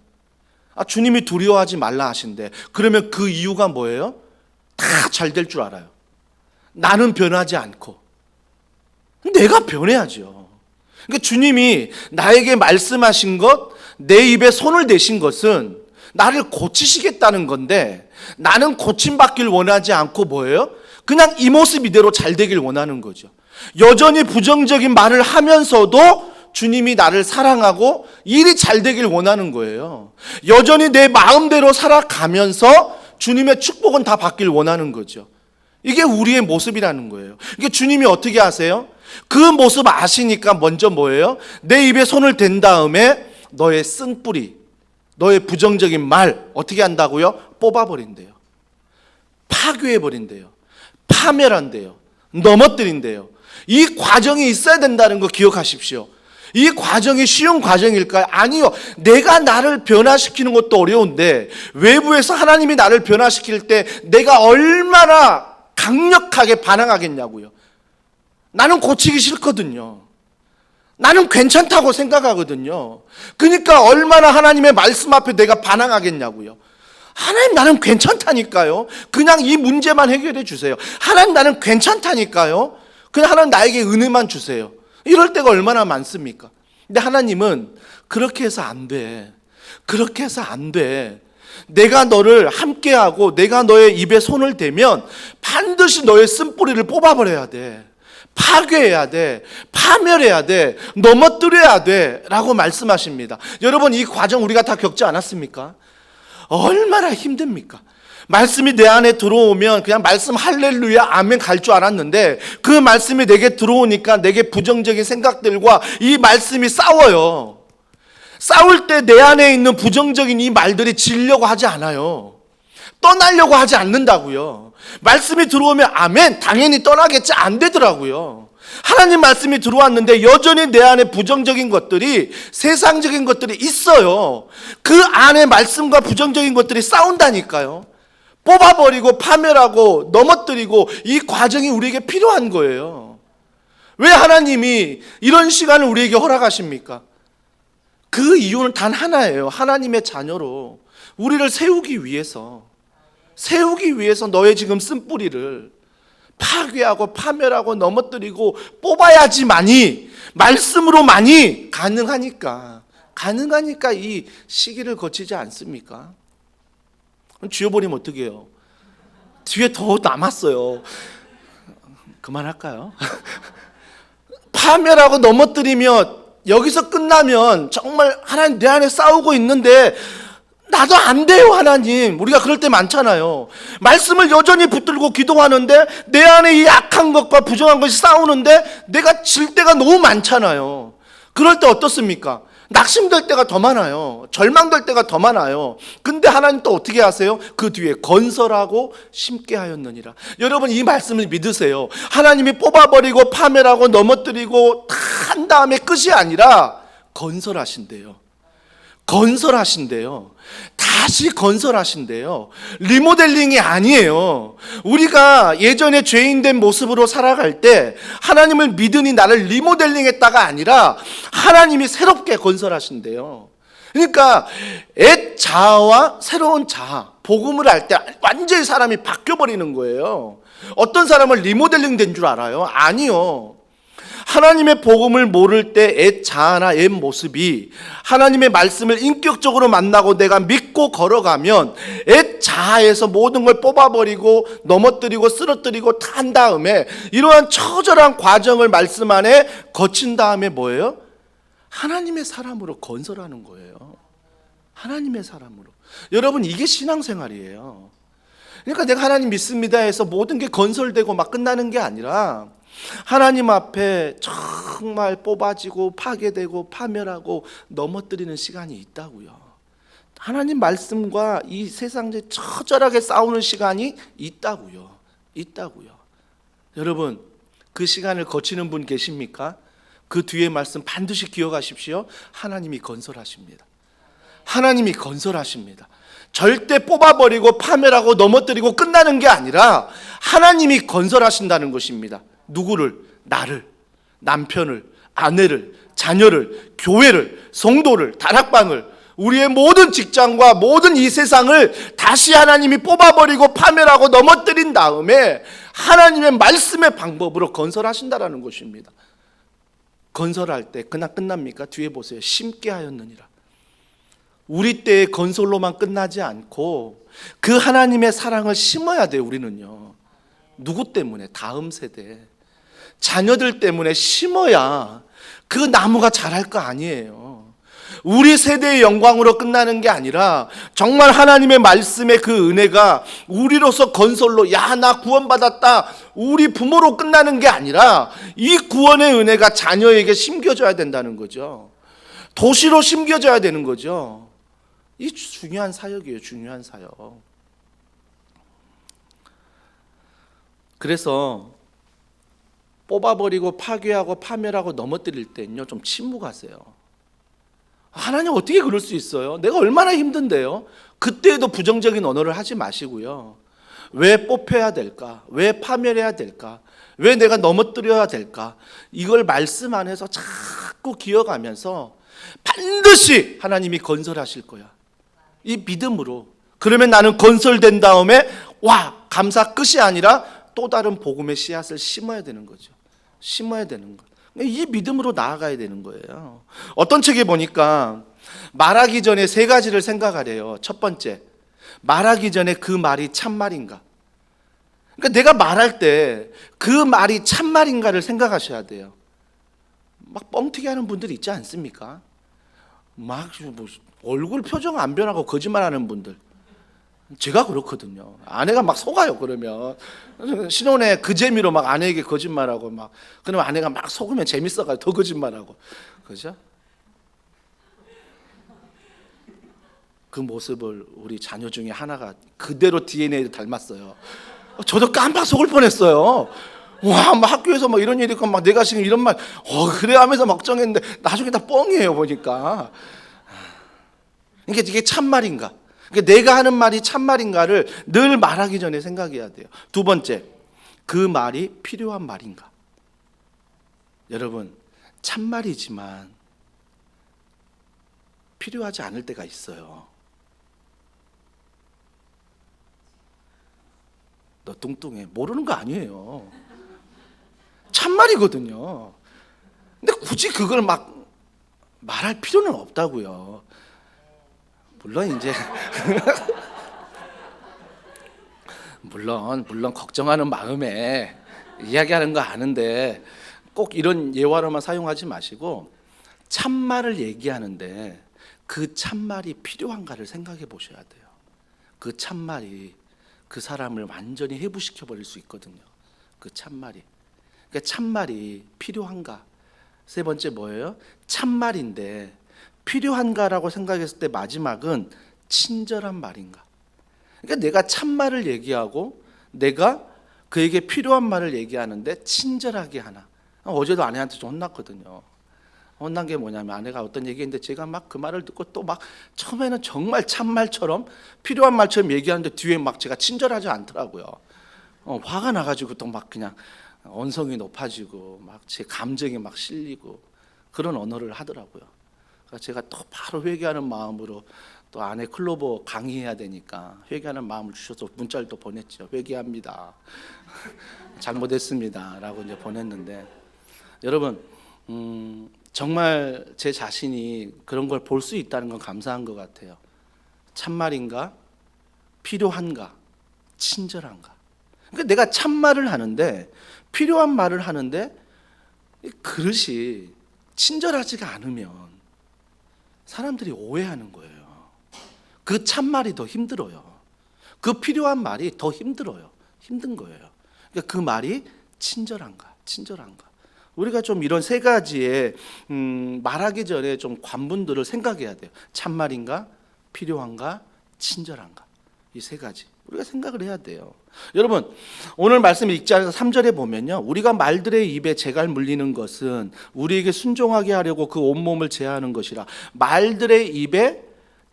[SPEAKER 2] 주님이 두려워하지 말라 하신대. 그러면 그 이유가 뭐예요? 다 잘 될 줄 알아요. 나는 변하지 않고 내가 변해야죠. 그러니까 주님이 나에게 말씀하신 것, 내 입에 손을 대신 것은 나를 고치시겠다는 건데, 나는 고침받길 원하지 않고 뭐예요? 그냥 이 모습 이대로 잘 되길 원하는 거죠. 여전히 부정적인 말을 하면서도 주님이 나를 사랑하고 일이 잘 되길 원하는 거예요. 여전히 내 마음대로 살아가면서 주님의 축복은 다 받길 원하는 거죠. 이게 우리의 모습이라는 거예요. 이게 주님이 어떻게 하세요? 그 모습 아시니까 먼저 뭐예요? 내 입에 손을 댄 다음에 너의 쓴뿌리, 너의 부정적인 말 어떻게 한다고요? 뽑아버린대요. 파괴해버린대요. 파멸한대요. 넘어뜨린대요. 이 과정이 있어야 된다는 거 기억하십시오. 이 과정이 쉬운 과정일까요? 아니요. 내가 나를 변화시키는 것도 어려운데 외부에서 하나님이 나를 변화시킬 때 내가 얼마나 강력하게 반항하겠냐고요. 나는 고치기 싫거든요. 나는 괜찮다고 생각하거든요. 그러니까 얼마나 하나님의 말씀 앞에 내가 반항하겠냐고요. 하나님, 나는 괜찮다니까요. 그냥 이 문제만 해결해 주세요. 하나님, 나는 괜찮다니까요. 그냥 하나님 나에게 은혜만 주세요. 이럴 때가 얼마나 많습니까? 근데 하나님은 그렇게 해서 안 돼. 그렇게 해서 안 돼. 내가 너를 함께하고 내가 너의 입에 손을 대면 반드시 너의 쓴뿌리를 뽑아버려야 돼. 파괴해야 돼. 파멸해야 돼. 넘어뜨려야 돼. 라고 말씀하십니다. 여러분, 이 과정 우리가 다 겪지 않았습니까? 얼마나 힘듭니까? 말씀이 내 안에 들어오면 그냥 말씀 할렐루야 아멘 갈 줄 알았는데 그 말씀이 내게 들어오니까 내게 부정적인 생각들과 이 말씀이 싸워요. 싸울 때 내 안에 있는 부정적인 이 말들이 지려고 하지 않아요. 떠나려고 하지 않는다고요. 말씀이 들어오면 아멘, 당연히 떠나겠지, 안 되더라고요. 하나님 말씀이 들어왔는데 여전히 내 안에 부정적인 것들이, 세상적인 것들이 있어요. 그 안에 말씀과 부정적인 것들이 싸운다니까요. 뽑아버리고 파멸하고 넘어뜨리고, 이 과정이 우리에게 필요한 거예요. 왜 하나님이 이런 시간을 우리에게 허락하십니까? 그 이유는 단 하나예요. 하나님의 자녀로 우리를 세우기 위해서 너의 지금 쓴뿌리를 파괴하고 파멸하고 넘어뜨리고 뽑아야지만이, 말씀으로만이 가능하니까 이 시기를 거치지 않습니까? 쥐어버리면 어떻게 해요? 뒤에 더 남았어요. 그만할까요? 파멸하고 넘어뜨리면, 여기서 끝나면 정말 하나님 내 안에 싸우고 있는데 나도 안 돼요, 하나님. 우리가 그럴 때 많잖아요. 말씀을 여전히 붙들고 기도하는데 내 안에 이 악한 것과 부정한 것이 싸우는데 내가 질 때가 너무 많잖아요. 그럴 때 어떻습니까? 낙심될 때가 더 많아요. 절망될 때가 더 많아요. 근데 하나님 또 어떻게 하세요? 그 뒤에 건설하고 심게 하였느니라. 여러분, 이 말씀을 믿으세요. 하나님이 뽑아버리고 파멸하고 넘어뜨리고 다 한 다음에 끝이 아니라 건설하신대요. 다시 건설하신대요. 리모델링이 아니에요. 우리가 예전에 죄인된 모습으로 살아갈 때 하나님을 믿으니 나를 리모델링했다가 아니라 하나님이 새롭게 건설하신대요. 그러니까 옛 자아와 새로운 자아, 복음을 할 때 완전히 사람이 바뀌어버리는 거예요. 어떤 사람은 리모델링 된 줄 알아요? 아니요. 하나님의 복음을 모를 때 옛 자아나 옛 모습이 하나님의 말씀을 인격적으로 만나고 내가 믿고 걸어가면 옛 자아에서 모든 걸 뽑아버리고 넘어뜨리고 쓰러뜨리고 다 한 다음에 이러한 처절한 과정을 말씀 안에 거친 다음에 뭐예요? 하나님의 사람으로 건설하는 거예요. 하나님의 사람으로. 여러분, 이게 신앙생활이에요. 그러니까 내가 하나님 믿습니다 해서 모든 게 건설되고 막 끝나는 게 아니라 하나님 앞에 정말 뽑아지고 파괴되고 파멸하고 넘어뜨리는 시간이 있다고요. 하나님 말씀과 이 세상에 처절하게 싸우는 시간이 있다고요. 여러분, 그 시간을 거치는 분 계십니까? 그 뒤에 말씀 반드시 기억하십시오. 하나님이 건설하십니다. 절대 뽑아버리고 파멸하고 넘어뜨리고 끝나는 게 아니라 하나님이 건설하신다는 것입니다. 누구를? 나를, 남편을, 아내를, 자녀를, 교회를, 성도를, 다락방을, 우리의 모든 직장과 모든 이 세상을 다시 하나님이 뽑아버리고 파멸하고 넘어뜨린 다음에 하나님의 말씀의 방법으로 건설하신다라는 것입니다. 건설할 때 그냥 끝납니까? 뒤에 보세요. 심게 하였느니라. 우리 때의 건설로만 끝나지 않고 그 하나님의 사랑을 심어야 돼요. 우리는요. 누구 때문에? 다음 세대, 자녀들 때문에 심어야 그 나무가 자랄 거 아니에요. 우리 세대의 영광으로 끝나는 게 아니라 정말 하나님의 말씀의 그 은혜가 우리로서 건설로, 야, 나 구원받았다, 우리 부모로 끝나는 게 아니라 이 구원의 은혜가 자녀에게 심겨져야 된다는 거죠. 도시로 심겨져야 되는 거죠. 이 중요한 사역이에요. 중요한 사역. 그래서 뽑아버리고 파괴하고 파멸하고 넘어뜨릴 때는요, 좀 침묵하세요. 하나님 어떻게 그럴 수 있어요? 내가 얼마나 힘든데요? 그때에도 부정적인 언어를 하지 마시고요. 왜 뽑혀야 될까? 왜 파멸해야 될까? 왜 내가 넘어뜨려야 될까? 이걸 말씀 안에서 자꾸 기억하면서 반드시 하나님이 건설하실 거야. 이 믿음으로. 그러면 나는 건설된 다음에 와, 감사 끝이 아니라 또 다른 복음의 씨앗을 심어야 되는 거죠. 심어야 되는 거. 이 믿음으로 나아가야 되는 거예요. 어떤 책에 보니까 말하기 전에 세 가지를 생각하래요. 첫 번째, 말하기 전에 그 말이 참말인가. 그러니까 내가 말할 때 그 말이 참말인가를 생각하셔야 돼요. 막 뻥튀기 하는 분들이 있지 않습니까? 막 뭐 얼굴 표정 안 변하고 거짓말하는 분들. 제가 그렇거든요. 아내가 막 속아요. 그러면 신혼에 그 재미로 막 아내에게 거짓말하고 막, 그러면 아내가 막 속으면 재밌어가지고 더 거짓말하고, 그죠? 그 모습을 우리 자녀 중에 하나가 그대로 DNA를 닮았어요. 저도 깜빡 속을 뻔했어요. 와, 막 학교에서 막 이런 일이 있고 막 내가 지금 이런 말, 그래 하면서 막 정했는데 나중에 다 뻥이에요 보니까. 이게 참말인가? 내가 하는 말이 참말인가를 늘 말하기 전에 생각해야 돼요. 두 번째, 그 말이 필요한 말인가? 여러분, 참말이지만 필요하지 않을 때가 있어요. 너 뚱뚱해. 모르는 거 아니에요. 참말이거든요. 근데 굳이 그걸 막 말할 필요는 없다고요. 물론 이제 물론 걱정하는 마음에 이야기하는 거 아는데 꼭 이런 예화로만 사용하지 마시고 참말을 얘기하는데 그 참말이 필요한가를 생각해 보셔야 돼요. 그 참말이 그 사람을 완전히 해부시켜 버릴 수 있거든요. 그 참말이. 그러니까 참말이 필요한가? 세 번째 뭐예요? 참말인데 필요한가라고 생각했을 때 마지막은 친절한 말인가? 그러니까 내가 참말을 얘기하고 내가 그에게 필요한 말을 얘기하는데 친절하게 하나. 어제도 아내한테 좀 혼났거든요. 혼난 게 뭐냐면 아내가 어떤 얘기했는데 제가 막 그 말을 듣고 또 막 처음에는 정말 참말처럼 필요한 말처럼 얘기하는데 뒤에 막 제가 친절하지 않더라고요. 화가 나가지고 또 막 그냥 언성이 높아지고 막 제 감정이 막 실리고 그런 언어를 하더라고요. 그러니까 제가 또 바로 회개하는 마음으로 또 아내 클로버 강의해야 되니까 회개하는 마음을 주셔서 문자를 또 보냈죠. 회개합니다. 잘못했습니다라고 이제 보냈는데 여러분 정말 제 자신이 그런 걸 볼 수 있다는 건 감사한 것 같아요. 참말인가? 필요한가? 친절한가? 그러니까 내가 참말을 하는데 필요한 말을 하는데 그릇이 친절하지가 않으면 사람들이 오해하는 거예요. 그 참말이 더 힘들어요. 그 필요한 말이 더 힘들어요. 힘든 거예요. 그러니까 그 말이 친절한가? 친절한가? 우리가 좀 이런 세 가지의 말하기 전에 좀 관문들을 생각해야 돼요. 참말인가? 필요한가? 친절한가? 이 세 가지 우리가 생각을 해야 돼요. 여러분 오늘 말씀 읽지 않아서 3절에 보면요, 우리가 말들의 입에 재갈 물리는 것은 우리에게 순종하게 하려고 그 온몸을 제하는 것이라. 말들의 입에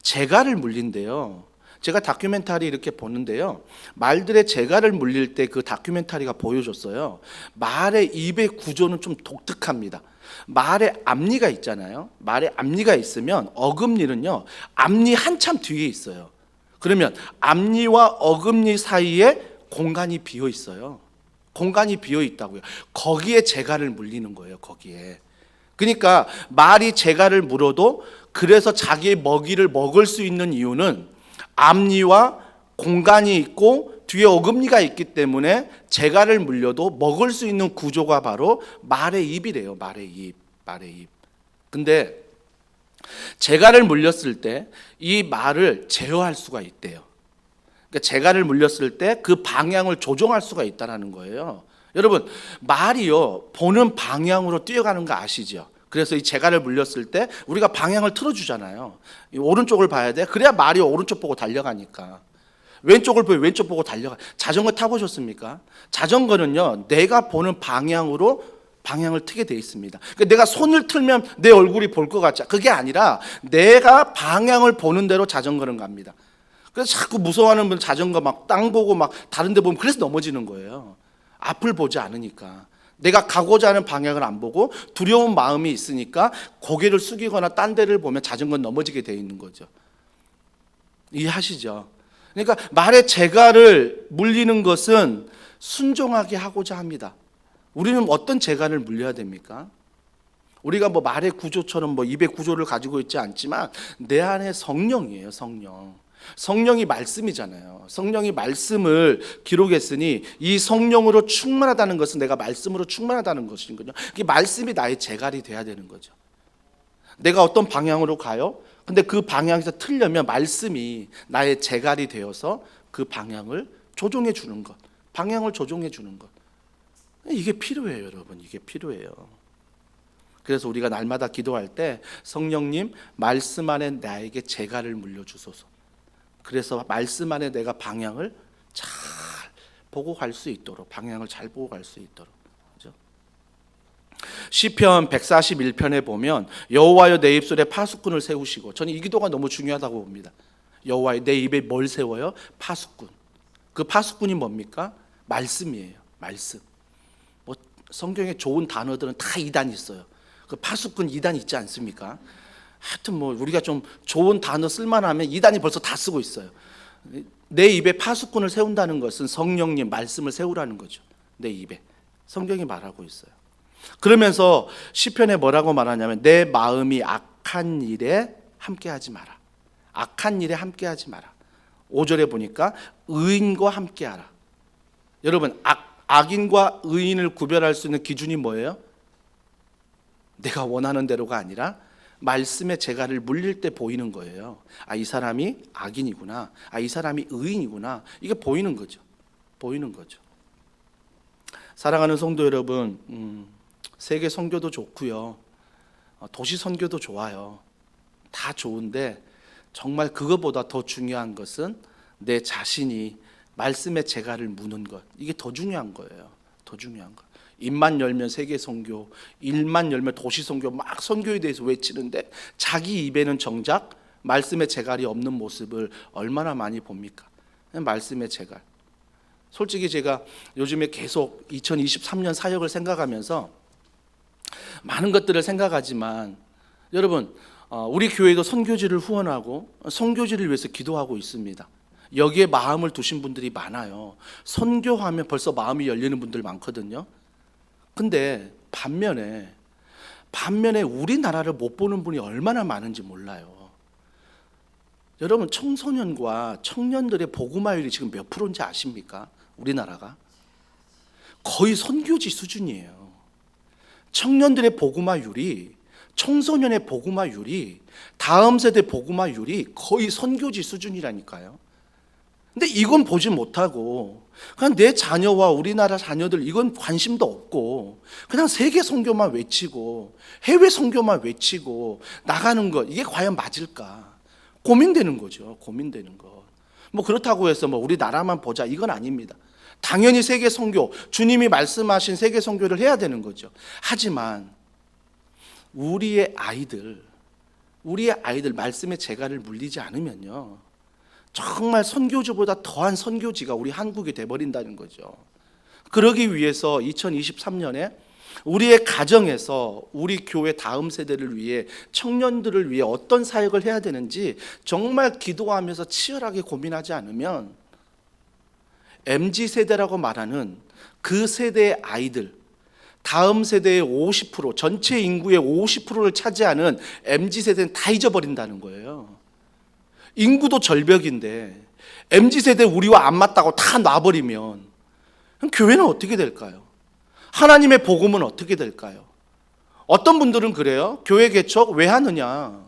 [SPEAKER 2] 재갈을 물린대요. 제가 다큐멘터리 이렇게 보는데요, 말들의 재갈을 물릴 때 그 다큐멘터리가 보여줬어요. 말의 입의 구조는 좀 독특합니다. 말의 앞니가 있잖아요. 말의 앞니가 있으면 어금니는요, 앞니 한참 뒤에 있어요. 그러면 앞니와 어금니 사이에 공간이 비어 있어요. 공간이 비어 있다고요. 거기에 재갈을 물리는 거예요. 거기에. 그러니까 말이 재갈을 물어도 그래서 자기의 먹이를 먹을 수 있는 이유는 앞니와 공간이 있고 뒤에 어금니가 있기 때문에 재갈을 물려도 먹을 수 있는 구조가 바로 말의 입이래요. 말의 입. 말의 입. 근데 재갈을 물렸을 때 이 말을 제어할 수가 있대요. 그러니까 재갈을 물렸을 때 그 방향을 조정할 수가 있다는 거예요. 여러분 말이요 보는 방향으로 뛰어가는 거 아시죠? 그래서 이 재갈을 물렸을 때 우리가 방향을 틀어주잖아요. 오른쪽을 봐야 돼. 그래야 말이 오른쪽 보고 달려가니까. 왼쪽을 보면 왼쪽 보고 달려가. 자전거 타보셨습니까? 자전거는요 내가 보는 방향으로 방향을 트게 돼 있습니다. 그러니까 내가 손을 틀면 내 얼굴이 볼 것 같죠. 그게 아니라 내가 방향을 보는 대로 자전거는 갑니다. 그래서 자꾸 무서워하는 분 자전거 막 땅 보고 막 다른 데 보면 그래서 넘어지는 거예요. 앞을 보지 않으니까. 내가 가고자 하는 방향을 안 보고 두려운 마음이 있으니까 고개를 숙이거나 딴 데를 보면 자전거는 넘어지게 돼 있는 거죠. 이해하시죠? 그러니까 말의 재갈을 물리는 것은 순종하게 하고자 합니다. 우리는 어떤 재갈을 물려야 됩니까? 우리가 뭐 말의 구조처럼 뭐 입의 구조를 가지고 있지 않지만 내 안에 성령이에요. 성령. 성령이 말씀이잖아요. 성령이 말씀을 기록했으니 이 성령으로 충만하다는 것은 내가 말씀으로 충만하다는 것이거든요. 이 말씀이 나의 재갈이 돼야 되는 거죠. 내가 어떤 방향으로 가요? 근데 그 방향에서 틀려면 말씀이 나의 재갈이 되어서 그 방향을 조종해 주는 것. 방향을 조종해 주는 것. 이게 필요해요, 여러분. 이게 필요해요. 그래서 우리가 날마다 기도할 때 성령님 말씀 안에 나에게 재갈을 물려주소서. 그래서 말씀 안에 내가 방향을 잘 보고 갈 수 있도록, 방향을 잘 보고 갈 수 있도록. 그죠? 시편 141편에 보면 여호와여 내 입술에 파수꾼을 세우시고, 저는 이 기도가 너무 중요하다고 봅니다. 여호와여 내 입에 뭘 세워요? 파수꾼. 그 파수꾼이 뭡니까? 말씀이에요. 말씀. 뭐 성경에 좋은 단어들은 다 2단 있어요. 그 파수꾼 2단 있지 않습니까? 하여튼 뭐 우리가 좀 좋은 단어 쓸만하면 2단이 벌써 다 쓰고 있어요. 내 입에 파수꾼을 세운다는 것은 성령님 말씀을 세우라는 거죠. 내 입에. 성경이 말하고 있어요. 그러면서 시편에 뭐라고 말하냐면 내 마음이 악한 일에 함께하지 마라. 악한 일에 함께하지 마라. 5절에 보니까 의인과 함께하라. 여러분, 악인과 의인을 구별할 수 있는 기준이 뭐예요? 내가 원하는 대로가 아니라 말씀의 재갈을 물릴 때 보이는 거예요. 아, 이 사람이 악인이구나. 아, 이 사람이 의인이구나. 이게 보이는 거죠. 보이는 거죠. 사랑하는 성도 여러분, 세계 선교도 좋고요. 도시 선교도 좋아요. 다 좋은데 정말 그거보다 더 중요한 것은 내 자신이 말씀의 재갈을 무는 것. 이게 더 중요한 거예요. 더 중요한 거. 입만 열면 세계 선교, 일만 열면 도시 선교, 막 선교에 대해서 외치는데 자기 입에는 정작 말씀의 재갈이 없는 모습을 얼마나 많이 봅니까? 말씀의 재갈. 솔직히 제가 요즘에 계속 2023년 사역을 생각하면서 많은 것들을 생각하지만, 여러분, 우리 교회도 선교지를 후원하고 선교지를 위해서 기도하고 있습니다. 여기에 마음을 두신 분들이 많아요. 선교하면 벌써 마음이 열리는 분들 많거든요. 근데 반면에 우리나라를 못 보는 분이 얼마나 많은지 몰라요. 여러분, 청소년과 청년들의 복음화율이 지금 몇 프로인지 아십니까? 우리나라가 거의 선교지 수준이에요. 청년들의 복음화율이, 청소년의 복음화율이, 다음 세대 복음화율이 거의 선교지 수준이라니까요. 근데 이건 보지 못하고 그냥 내 자녀와 우리나라 자녀들 이건 관심도 없고 그냥 세계 선교만 외치고 해외 선교만 외치고 나가는 것, 이게 과연 맞을까? 고민되는 거죠. 고민되는 것. 뭐 그렇다고 해서 뭐 우리나라만 보자, 이건 아닙니다. 당연히 세계 선교, 주님이 말씀하신 세계 선교를 해야 되는 거죠. 하지만 우리의 아이들 말씀의 재갈을 물리지 않으면요, 정말 선교지보다 더한 선교지가 우리 한국이 돼버린다는 거죠. 그러기 위해서 2023년에 우리의 가정에서 우리 교회 다음 세대를 위해, 청년들을 위해 어떤 사역을 해야 되는지 정말 기도하면서 치열하게 고민하지 않으면 MZ세대라고 말하는 그 세대의 아이들, 다음 세대의 50%, 전체 인구의 50%를 차지하는 MZ세대는 다 잊어버린다는 거예요. 인구도 절벽인데 MZ세대 우리와 안 맞다고 다 놔버리면 그럼 교회는 어떻게 될까요? 하나님의 복음은 어떻게 될까요? 어떤 분들은 그래요. 교회 개척 왜 하느냐?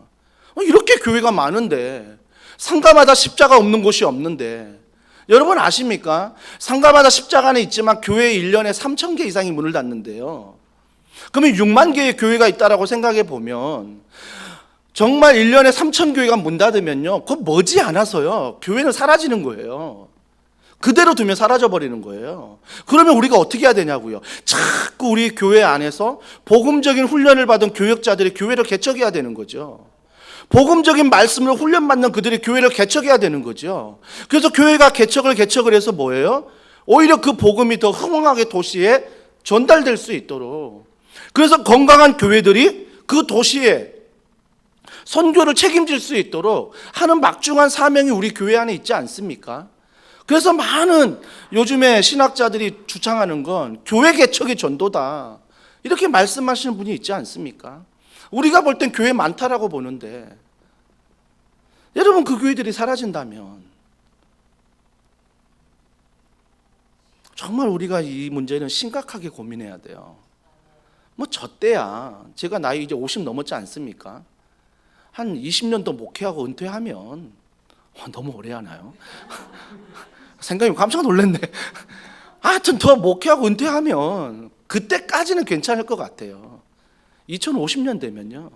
[SPEAKER 2] 이렇게 교회가 많은데, 상가마다 십자가 없는 곳이 없는데, 여러분 아십니까? 상가마다 십자가는 있지만 교회에 1년에 3,000개 이상이 문을 닫는데요. 그러면 6만 개의 교회가 있다라고 생각해 보면 정말 1년에 3,000교회가 문 닫으면요, 그거 머지않아서요 교회는 사라지는 거예요. 그대로 두면 사라져버리는 거예요. 그러면 우리가 어떻게 해야 되냐고요. 자꾸 우리 교회 안에서 복음적인 훈련을 받은 교역자들이 교회를 개척해야 되는 거죠. 복음적인 말씀을 훈련받는 그들이 교회를 개척해야 되는 거죠. 그래서 교회가 개척을 해서 뭐예요? 오히려 그 복음이 더 흥황하게 도시에 전달될 수 있도록, 그래서 건강한 교회들이 그 도시에 선교를 책임질 수 있도록 하는 막중한 사명이 우리 교회 안에 있지 않습니까? 그래서 많은 요즘에 신학자들이 주창하는 건 교회 개척의 전도다, 이렇게 말씀하시는 분이 있지 않습니까? 우리가 볼 땐 교회 많다라고 보는데, 여러분, 그 교회들이 사라진다면 정말 우리가 이 문제는 심각하게 고민해야 돼요. 뭐 저 때야, 제가 나이 이제 50 넘었지 않습니까? 한 20년 더 목회하고 은퇴하면, 너무 오래 하나요? 생각이 깜짝 놀랐네. 하여튼 더 목회하고 은퇴하면 그때까지는 괜찮을 것 같아요. 2050년 되면요,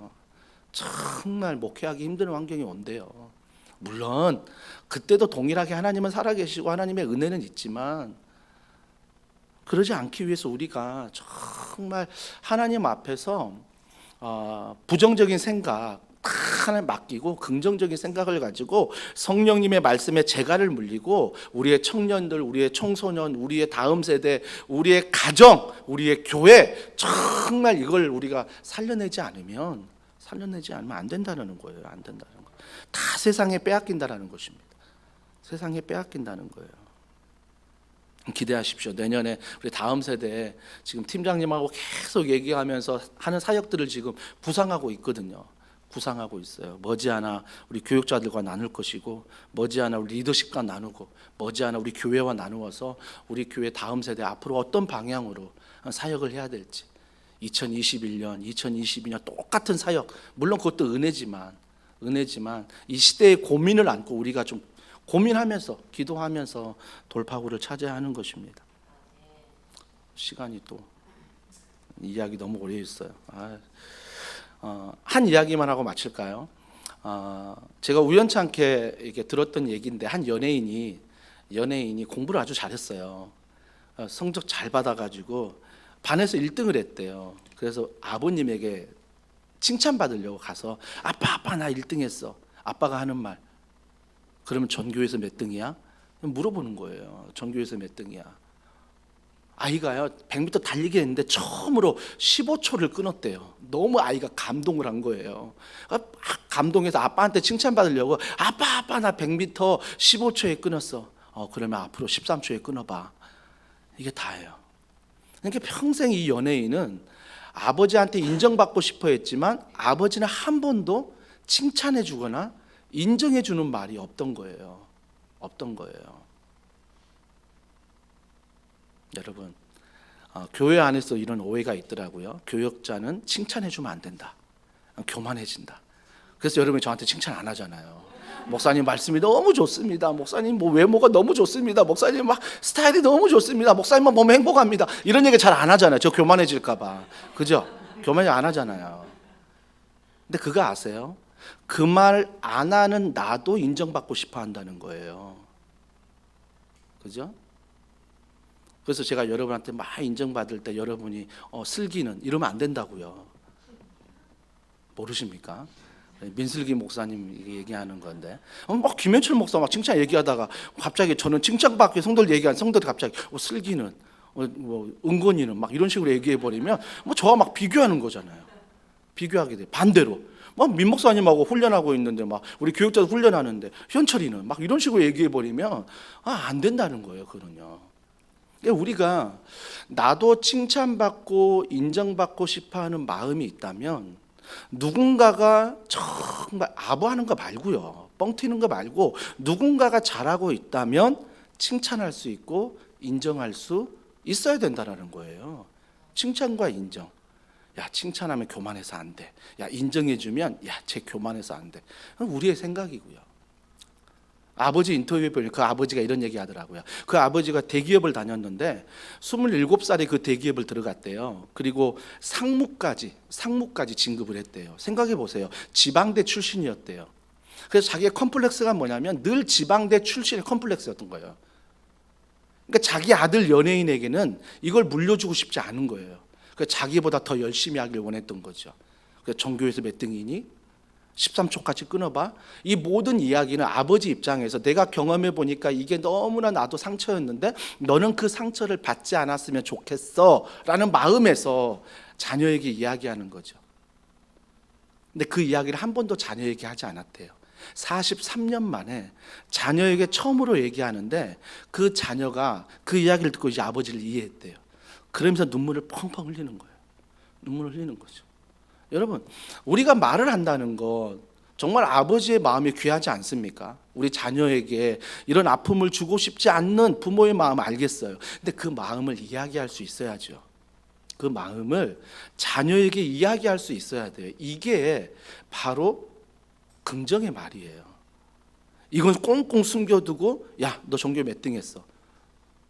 [SPEAKER 2] 정말 목회하기 힘든 환경이 온대요. 물론 그때도 동일하게 하나님은 살아계시고 하나님의 은혜는 있지만 그러지 않기 위해서 우리가 정말 하나님 앞에서 부정적인 생각 하나 맡기고 긍정적인 생각을 가지고 성령님의 말씀에 재갈을 물리고 우리의 청년들, 우리의 청소년, 우리의 다음 세대, 우리의 가정, 우리의 교회 정말 이걸 우리가 살려내지 않으면 안 된다는 거예요. 안 된다는 거. 다 세상에 빼앗긴다라는 것입니다. 세상에 빼앗긴다는 거예요. 기대하십시오. 내년에 우리 다음 세대에 지금 팀장님하고 계속 얘기하면서 하는 사역들을 지금 구상하고 있거든요. 구상하고 있어요. 머지않아 우리 교육자들과 나눌 것이고 머지않아 우리 리더십과 나누고 머지않아 우리 교회와 나누어서 우리 교회 다음 세대 앞으로 어떤 방향으로 사역을 해야 될지 2021년, 2022년 똑같은 사역 물론 그것도 은혜지만 이 시대의 고민을 안고 우리가 좀 고민하면서 기도하면서 돌파구를 찾아야 하는 것입니다. 시간이 또 이야기 너무 오래 했어요. 한 이야기만 하고 마칠까요? 제가 우연찮게 이렇게 들었던 얘기인데 한 연예인이 공부를 아주 잘했어요. 성적 잘 받아가지고 반에서 1등을 했대요. 그래서 아버님에게 칭찬받으려고 가서 아빠 나 1등했어. 아빠가 하는 말 그러면 전교에서 몇 등이야? 물어보는 거예요. 전교에서 몇 등이야? 아이가요 100m 달리기 했는데 처음으로 15초를 끊었대요. 너무 아이가 감동을 한 거예요. 감동해서 아빠한테 칭찬받으려고 아빠 나 100m 15초에 끊었어. 그러면 앞으로 13초에 끊어봐. 이게 다예요. 그러니까 평생 이 연예인은 아버지한테 인정받고 싶어 했지만 아버지는 한 번도 칭찬해 주거나 인정해 주는 말이 없던 거예요. 여러분, 교회 안에서 이런 오해가 있더라고요. 교역자는 칭찬해 주면 안 된다. 교만해진다. 그래서 여러분이 저한테 칭찬 안 하잖아요. 목사님 말씀이 너무 좋습니다. 목사님 뭐 외모가 너무 좋습니다. 목사님 막 스타일이 너무 좋습니다. 목사님만 보면 행복합니다. 이런 얘기 잘 안 하잖아요. 저 교만해질까 봐. 그죠? 교만이 안 하잖아요. 근데 그거 아세요? 그 말 안 하는 나도 인정받고 싶어 한다는 거예요. 그죠? 그래서 제가 여러분한테 막 인정받을 때 여러분이 슬기는 이러면 안 된다고요. 모르십니까? 민슬기 목사님 얘기하는 건데 막 김현철 목사 막 칭찬 얘기하다가 갑자기 저는 칭찬받기 성도들 얘기한 성도들이 갑자기 슬기는 뭐 은건이는 막 이런 식으로 얘기해 버리면 뭐 저와 막 비교하는 거잖아요. 비교하게 돼. 반대로 막 민 목사님하고 훈련하고 있는데 막 우리 교육자도 훈련하는데 현철이는 막 이런 식으로 얘기해 버리면 안 된다는 거예요. 그거는요. 우리가 나도 칭찬받고 인정받고 싶어하는 마음이 있다면 누군가가 정말 아부하는 거 말고요, 뻥 튀는 거 말고 누군가가 잘하고 있다면 칭찬할 수 있고 인정할 수 있어야 된다는 거예요. 칭찬과 인정. 야, 칭찬하면 교만해서 안 돼. 야, 인정해주면 야, 쟤 교만해서 안 돼. 그건 우리의 생각이고요. 아버지 인터뷰에 보면 그 아버지가 이런 얘기 하더라고요. 그 아버지가 대기업을 다녔는데 27살에 그 대기업을 들어갔대요. 그리고 상무까지 진급을 했대요. 생각해 보세요. 지방대 출신이었대요. 그래서 자기의 컴플렉스가 뭐냐면 늘 지방대 출신의 컴플렉스였던 거예요. 그러니까 자기 아들 연예인에게는 이걸 물려주고 싶지 않은 거예요. 그래서 자기보다 더 열심히 하길 원했던 거죠. 그래서 전교에서 몇 등이니? 13초까지 끊어봐. 이 모든 이야기는 아버지 입장에서 내가 경험해 보니까 이게 너무나 나도 상처였는데 너는 그 상처를 받지 않았으면 좋겠어 라는 마음에서 자녀에게 이야기하는 거죠. 근데 그 이야기를 한 번도 자녀에게 하지 않았대요. 43년 만에 자녀에게 처음으로 얘기하는데 그 자녀가 그 이야기를 듣고 이제 아버지를 이해했대요. 그러면서 눈물을 펑펑 흘리는 거예요. 눈물을 흘리는 거죠. 여러분, 우리가 말을 한다는 것 정말 아버지의 마음이 귀하지 않습니까? 우리 자녀에게 이런 아픔을 주고 싶지 않는 부모의 마음 알겠어요. 근데 그 마음을 이야기할 수 있어야죠. 그 마음을 자녀에게 이야기할 수 있어야 돼요. 이게 바로 긍정의 말이에요. 이건 꽁꽁 숨겨두고 야, 너 전교 몇 등 했어?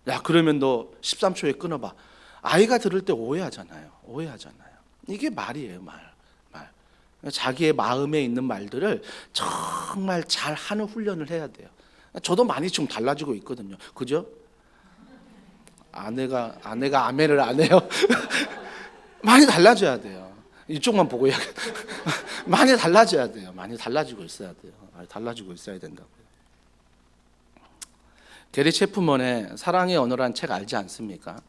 [SPEAKER 2] 야, 그러면 너 13초에 끊어봐. 아이가 들을 때 오해하잖아요. 이게 말이에요, 말. 자기의 마음에 있는 말들을 정말 잘 하는 훈련을 해야 돼요. 저도 많이 좀 달라지고 있거든요. 그죠? 아내가 아멘을 안 해요. 많이 달라져야 돼요. 이쪽만 보고 많이 달라져야 돼요. 많이 달라지고 있어야 돼요. 달라지고 있어야 된다고요. 게리 체프먼의 사랑의 언어라는 책 알지 않습니까?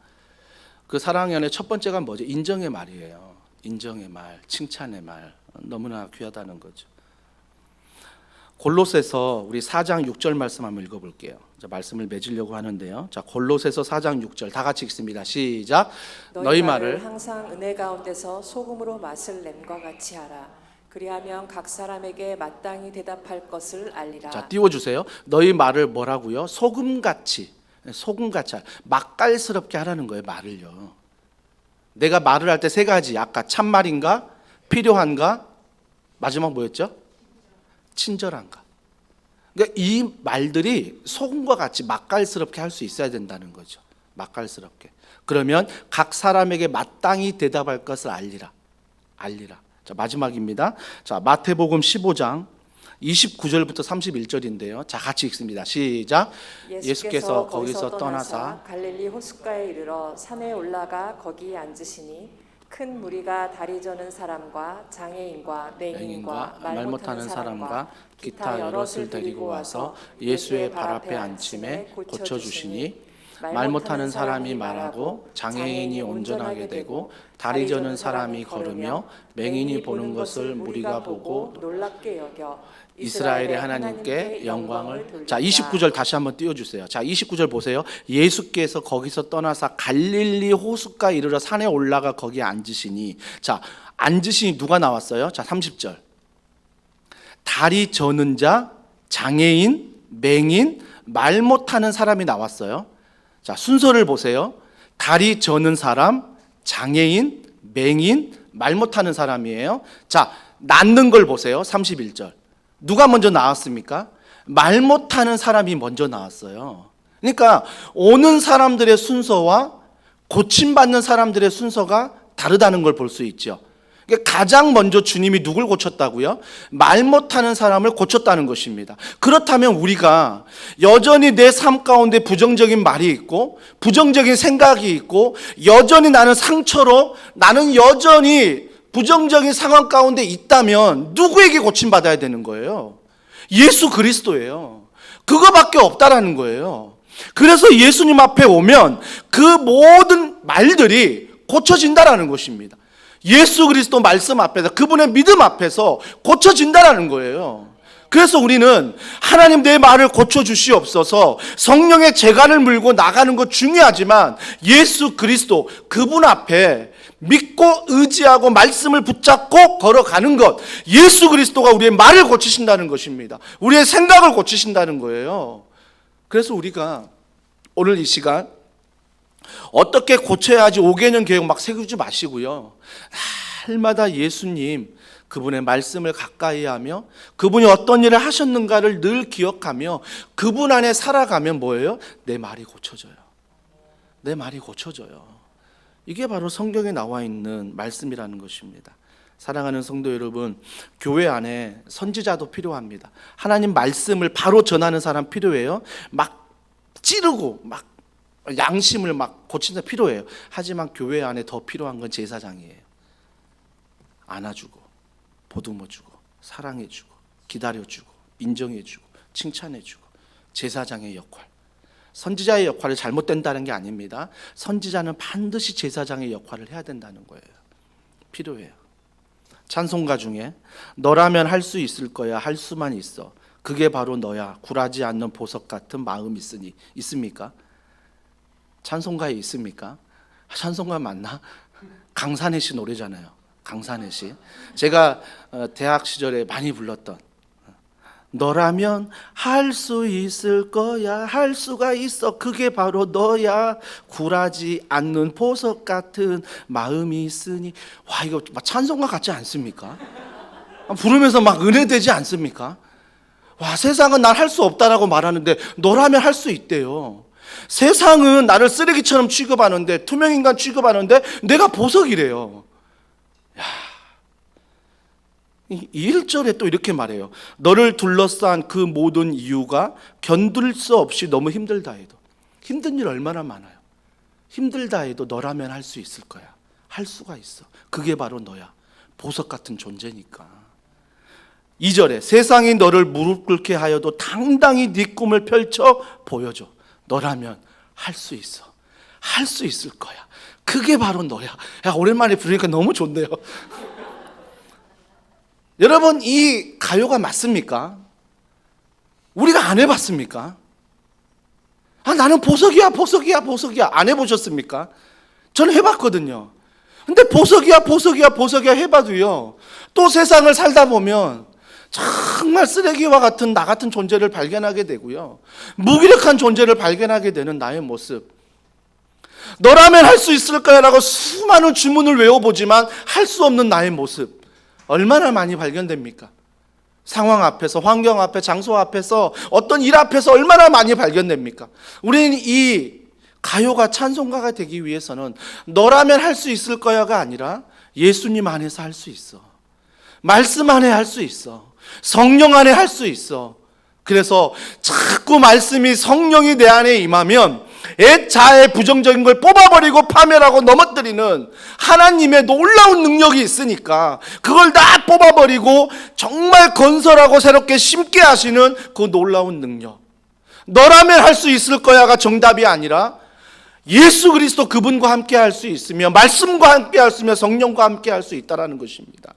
[SPEAKER 2] 그 사랑의 언어의 첫 번째가 뭐죠? 인정의 말이에요. 인정의 말, 칭찬의 말. 너무나 귀하다는 거죠. 골로새서 우리 4장 6절 말씀 한번 읽어볼게요. 자, 말씀을 맺으려고 하는데요. 자, 골로새서 4장 6절 다 같이 읽습니다. 시작. 너희 말을
[SPEAKER 3] 항상 은혜 가운데서 소금으로 맛을 냄과 같이 하라. 그리하면 각 사람에게 마땅히 대답할 것을 알리라.
[SPEAKER 2] 자, 띄워주세요. 너희 말을 뭐라고요? 소금같이 맛깔스럽게 하라는 거예요. 말을요. 내가 말을 할 때 세 가지. 아까 참말인가? 필요한가? 마지막 뭐였죠? 친절한가? 그러니까 이 말들이 소금과 같이 맛깔스럽게 할 수 있어야 된다는 거죠. 맛깔스럽게. 그러면 각 사람에게 마땅히 대답할 것을 알리라. 자, 마지막입니다. 자, 마태복음 15장 29절부터 31절인데요. 자, 같이 읽습니다. 시작. 예수께서 거기서 떠나사
[SPEAKER 3] 갈릴리 호숫가에 이르러 산에 올라가 거기 앉으시니 큰 무리가 다리 저는 사람과 장애인과 맹인과 말 못하는 사람과 기타 여럿을 데리고 와서 예수의 발 앞에 앉힘에 고쳐주시니
[SPEAKER 2] 말 못하는 사람이 말하고 장애인이 온전하게 되고 다리 저는 사람이 걸으며 맹인이 보는 것을 무리가 보고
[SPEAKER 3] 놀랍게 여겨
[SPEAKER 2] 이스라엘의 하나님께 영광을 돌리라. 자, 29절 다시 한번 띄워주세요. 자, 29절 보세요. 예수께서 거기서 떠나사 갈릴리 호숫가에 이르러 산에 올라가 거기에 앉으시니. 자, 앉으시니 누가 나왔어요? 자, 30절. 다리 저는 자, 장애인, 맹인, 말 못하는 사람이 나왔어요. 자, 순서를 보세요. 다리 저는 사람, 장애인, 맹인, 말 못하는 사람이에요. 자, 낳는 걸 보세요. 31절. 누가 먼저 나왔습니까? 말 못하는 사람이 먼저 나왔어요. 그러니까 오는 사람들의 순서와 고침받는 사람들의 순서가 다르다는 걸 볼 수 있죠. 그러니까 가장 먼저 주님이 누굴 고쳤다고요? 말 못하는 사람을 고쳤다는 것입니다. 그렇다면 우리가 여전히 내 삶 가운데 부정적인 말이 있고 부정적인 생각이 있고 여전히 나는 상처로 나는 여전히 부정적인 상황 가운데 있다면 누구에게 고침받아야 되는 거예요? 예수 그리스도예요. 그거밖에 없다라는 거예요. 그래서 예수님 앞에 오면 그 모든 말들이 고쳐진다라는 것입니다. 예수 그리스도 말씀 앞에서 그분의 믿음 앞에서 고쳐진다라는 거예요. 그래서 우리는 하나님 내 말을 고쳐주시옵소서, 성령의 재간을 물고 나가는 것 중요하지만 예수 그리스도 그분 앞에 믿고 의지하고 말씀을 붙잡고 걸어가는 것, 예수 그리스도가 우리의 말을 고치신다는 것입니다. 우리의 생각을 고치신다는 거예요. 그래서 우리가 오늘 이 시간 어떻게 고쳐야 하지 5개년 계획 막 세우지 마시고요. 날마다 예수님 그분의 말씀을 가까이 하며 그분이 어떤 일을 하셨는가를 늘 기억하며 그분 안에 살아가면 뭐예요? 내 말이 고쳐져요. 내 말이 고쳐져요. 이게 바로 성경에 나와 있는 말씀이라는 것입니다. 사랑하는 성도 여러분, 교회 안에 선지자도 필요합니다. 하나님 말씀을 바로 전하는 사람 필요해요. 막 찌르고 막 양심을 막 고치는 사람 필요해요. 하지만 교회 안에 더 필요한 건 제사장이에요. 안아주고 보듬어주고 사랑해주고 기다려주고 인정해주고 칭찬해주고 제사장의 역할. 선지자의 역할이 잘못된다는 게 아닙니다. 선지자는 반드시 제사장의 역할을 해야 된다는 거예요. 필요해요. 찬송가 중에 너라면 할 수 있을 거야, 할 수만 있어, 그게 바로 너야, 굴하지 않는 보석 같은 마음 있으니. 있습니까? 찬송가에 있습니까? 찬송가 맞나? 강산의 시 노래잖아요. 강산의 시. 제가 대학 시절에 많이 불렀던 너라면 할 수 있을 거야, 할 수가 있어, 그게 바로 너야, 굴하지 않는 보석 같은 마음이 있으니. 와, 이거 막 찬송가 같지 않습니까? 부르면서 막 은혜되지 않습니까? 와, 세상은 날 할 수 없다라고 말하는데 너라면 할 수 있대요. 세상은 나를 쓰레기처럼 취급하는데, 투명인간 취급하는데 내가 보석이래요. 야, 이 1절에 또 이렇게 말해요. 너를 둘러싼 그 모든 이유가 견딜 수 없이 너무 힘들다 해도. 힘든 일 얼마나 많아요. 힘들다 해도 너라면 할 수 있을 거야. 할 수가 있어. 그게 바로 너야. 보석 같은 존재니까. 2절에 세상이 너를 무릎 꿇게 하여도 당당히 네 꿈을 펼쳐 보여줘. 너라면 할 수 있어. 할 수 있을 거야. 그게 바로 너야. 야, 오랜만에 부르니까 너무 좋네요. 여러분, 이 가요가 맞습니까? 우리가 안 해봤습니까? 나는 보석이야 안 해보셨습니까? 저는 해봤거든요. 근데 보석이야 해봐도요, 또 세상을 살다 보면 정말 쓰레기와 같은 나 같은 존재를 발견하게 되고요, 무기력한 존재를 발견하게 되는 나의 모습. 너라면 할 수 있을 거야 라고 수많은 주문을 외워보지만 할 수 없는 나의 모습 얼마나 많이 발견됩니까? 상황 앞에서, 환경 앞에, 장소 앞에서, 어떤 일 앞에서 얼마나 많이 발견됩니까? 우리는 이 가요가 찬송가가 되기 위해서는 너라면 할 수 있을 거야가 아니라 예수님 안에서 할 수 있어. 말씀 안에 할 수 있어. 성령 안에 할 수 있어. 그래서 자꾸 말씀이, 성령이 내 안에 임하면 자의 부정적인 걸 뽑아버리고 파멸하고 넘어뜨리는 하나님의 놀라운 능력이 있으니까 그걸 다 뽑아버리고 정말 건설하고 새롭게 심게 하시는 그 놀라운 능력. 너라면 할 수 있을 거야가 정답이 아니라 예수 그리스도 그분과 함께 할 수 있으며 말씀과 함께 할 수 있으며 성령과 함께 할 수 있다는 것입니다.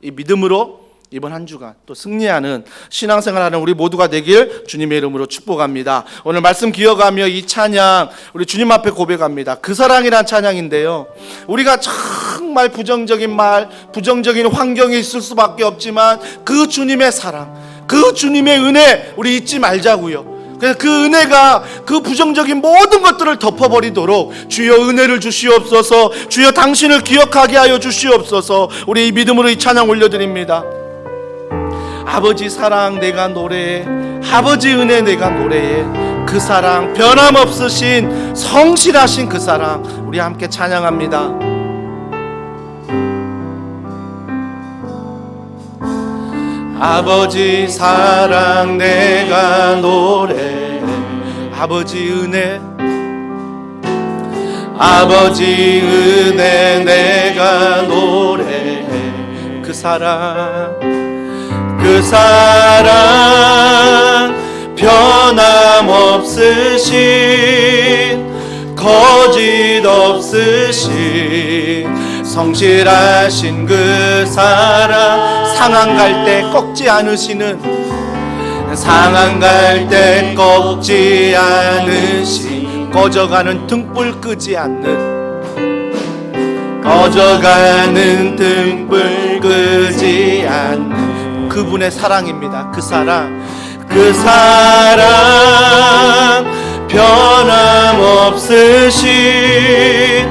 [SPEAKER 2] 이 믿음으로 이번 한 주간 또 승리하는 신앙생활하는 우리 모두가 되길 주님의 이름으로 축복합니다. 오늘 말씀 기억하며 이 찬양 우리 주님 앞에 고백합니다. 그 사랑이란 찬양인데요, 우리가 정말 부정적인 말, 부정적인 환경이 있을 수밖에 없지만 그 주님의 사랑, 그 주님의 은혜 우리 잊지 말자고요. 그래서 그 은혜가 그 부정적인 모든 것들을 덮어버리도록 주여 은혜를 주시옵소서, 주여 당신을 기억하게 하여 주시옵소서. 우리 이 믿음으로 이 찬양 올려드립니다. 아버지 사랑 내가 노래해, 아버지 은혜 내가 노래해. 그 사랑, 변함없으신 성실하신 그 사랑 우리 함께 찬양합니다. 아버지 사랑 내가 노래해, 아버지 은혜, 아버지 은혜 내가 노래해. 그 사랑, 그 사랑 변함없으신, 거짓 없으신 성실하신 그 사랑. 상한 갈 때 꺾지 않으시는, 상한 갈 때 꺾지 않으신, 꺼져가는 등불 끄지 않는, 꺼져가는 등불 끄지 않는 그분의 사랑입니다. 그 사랑, 그 사랑 변함없으신,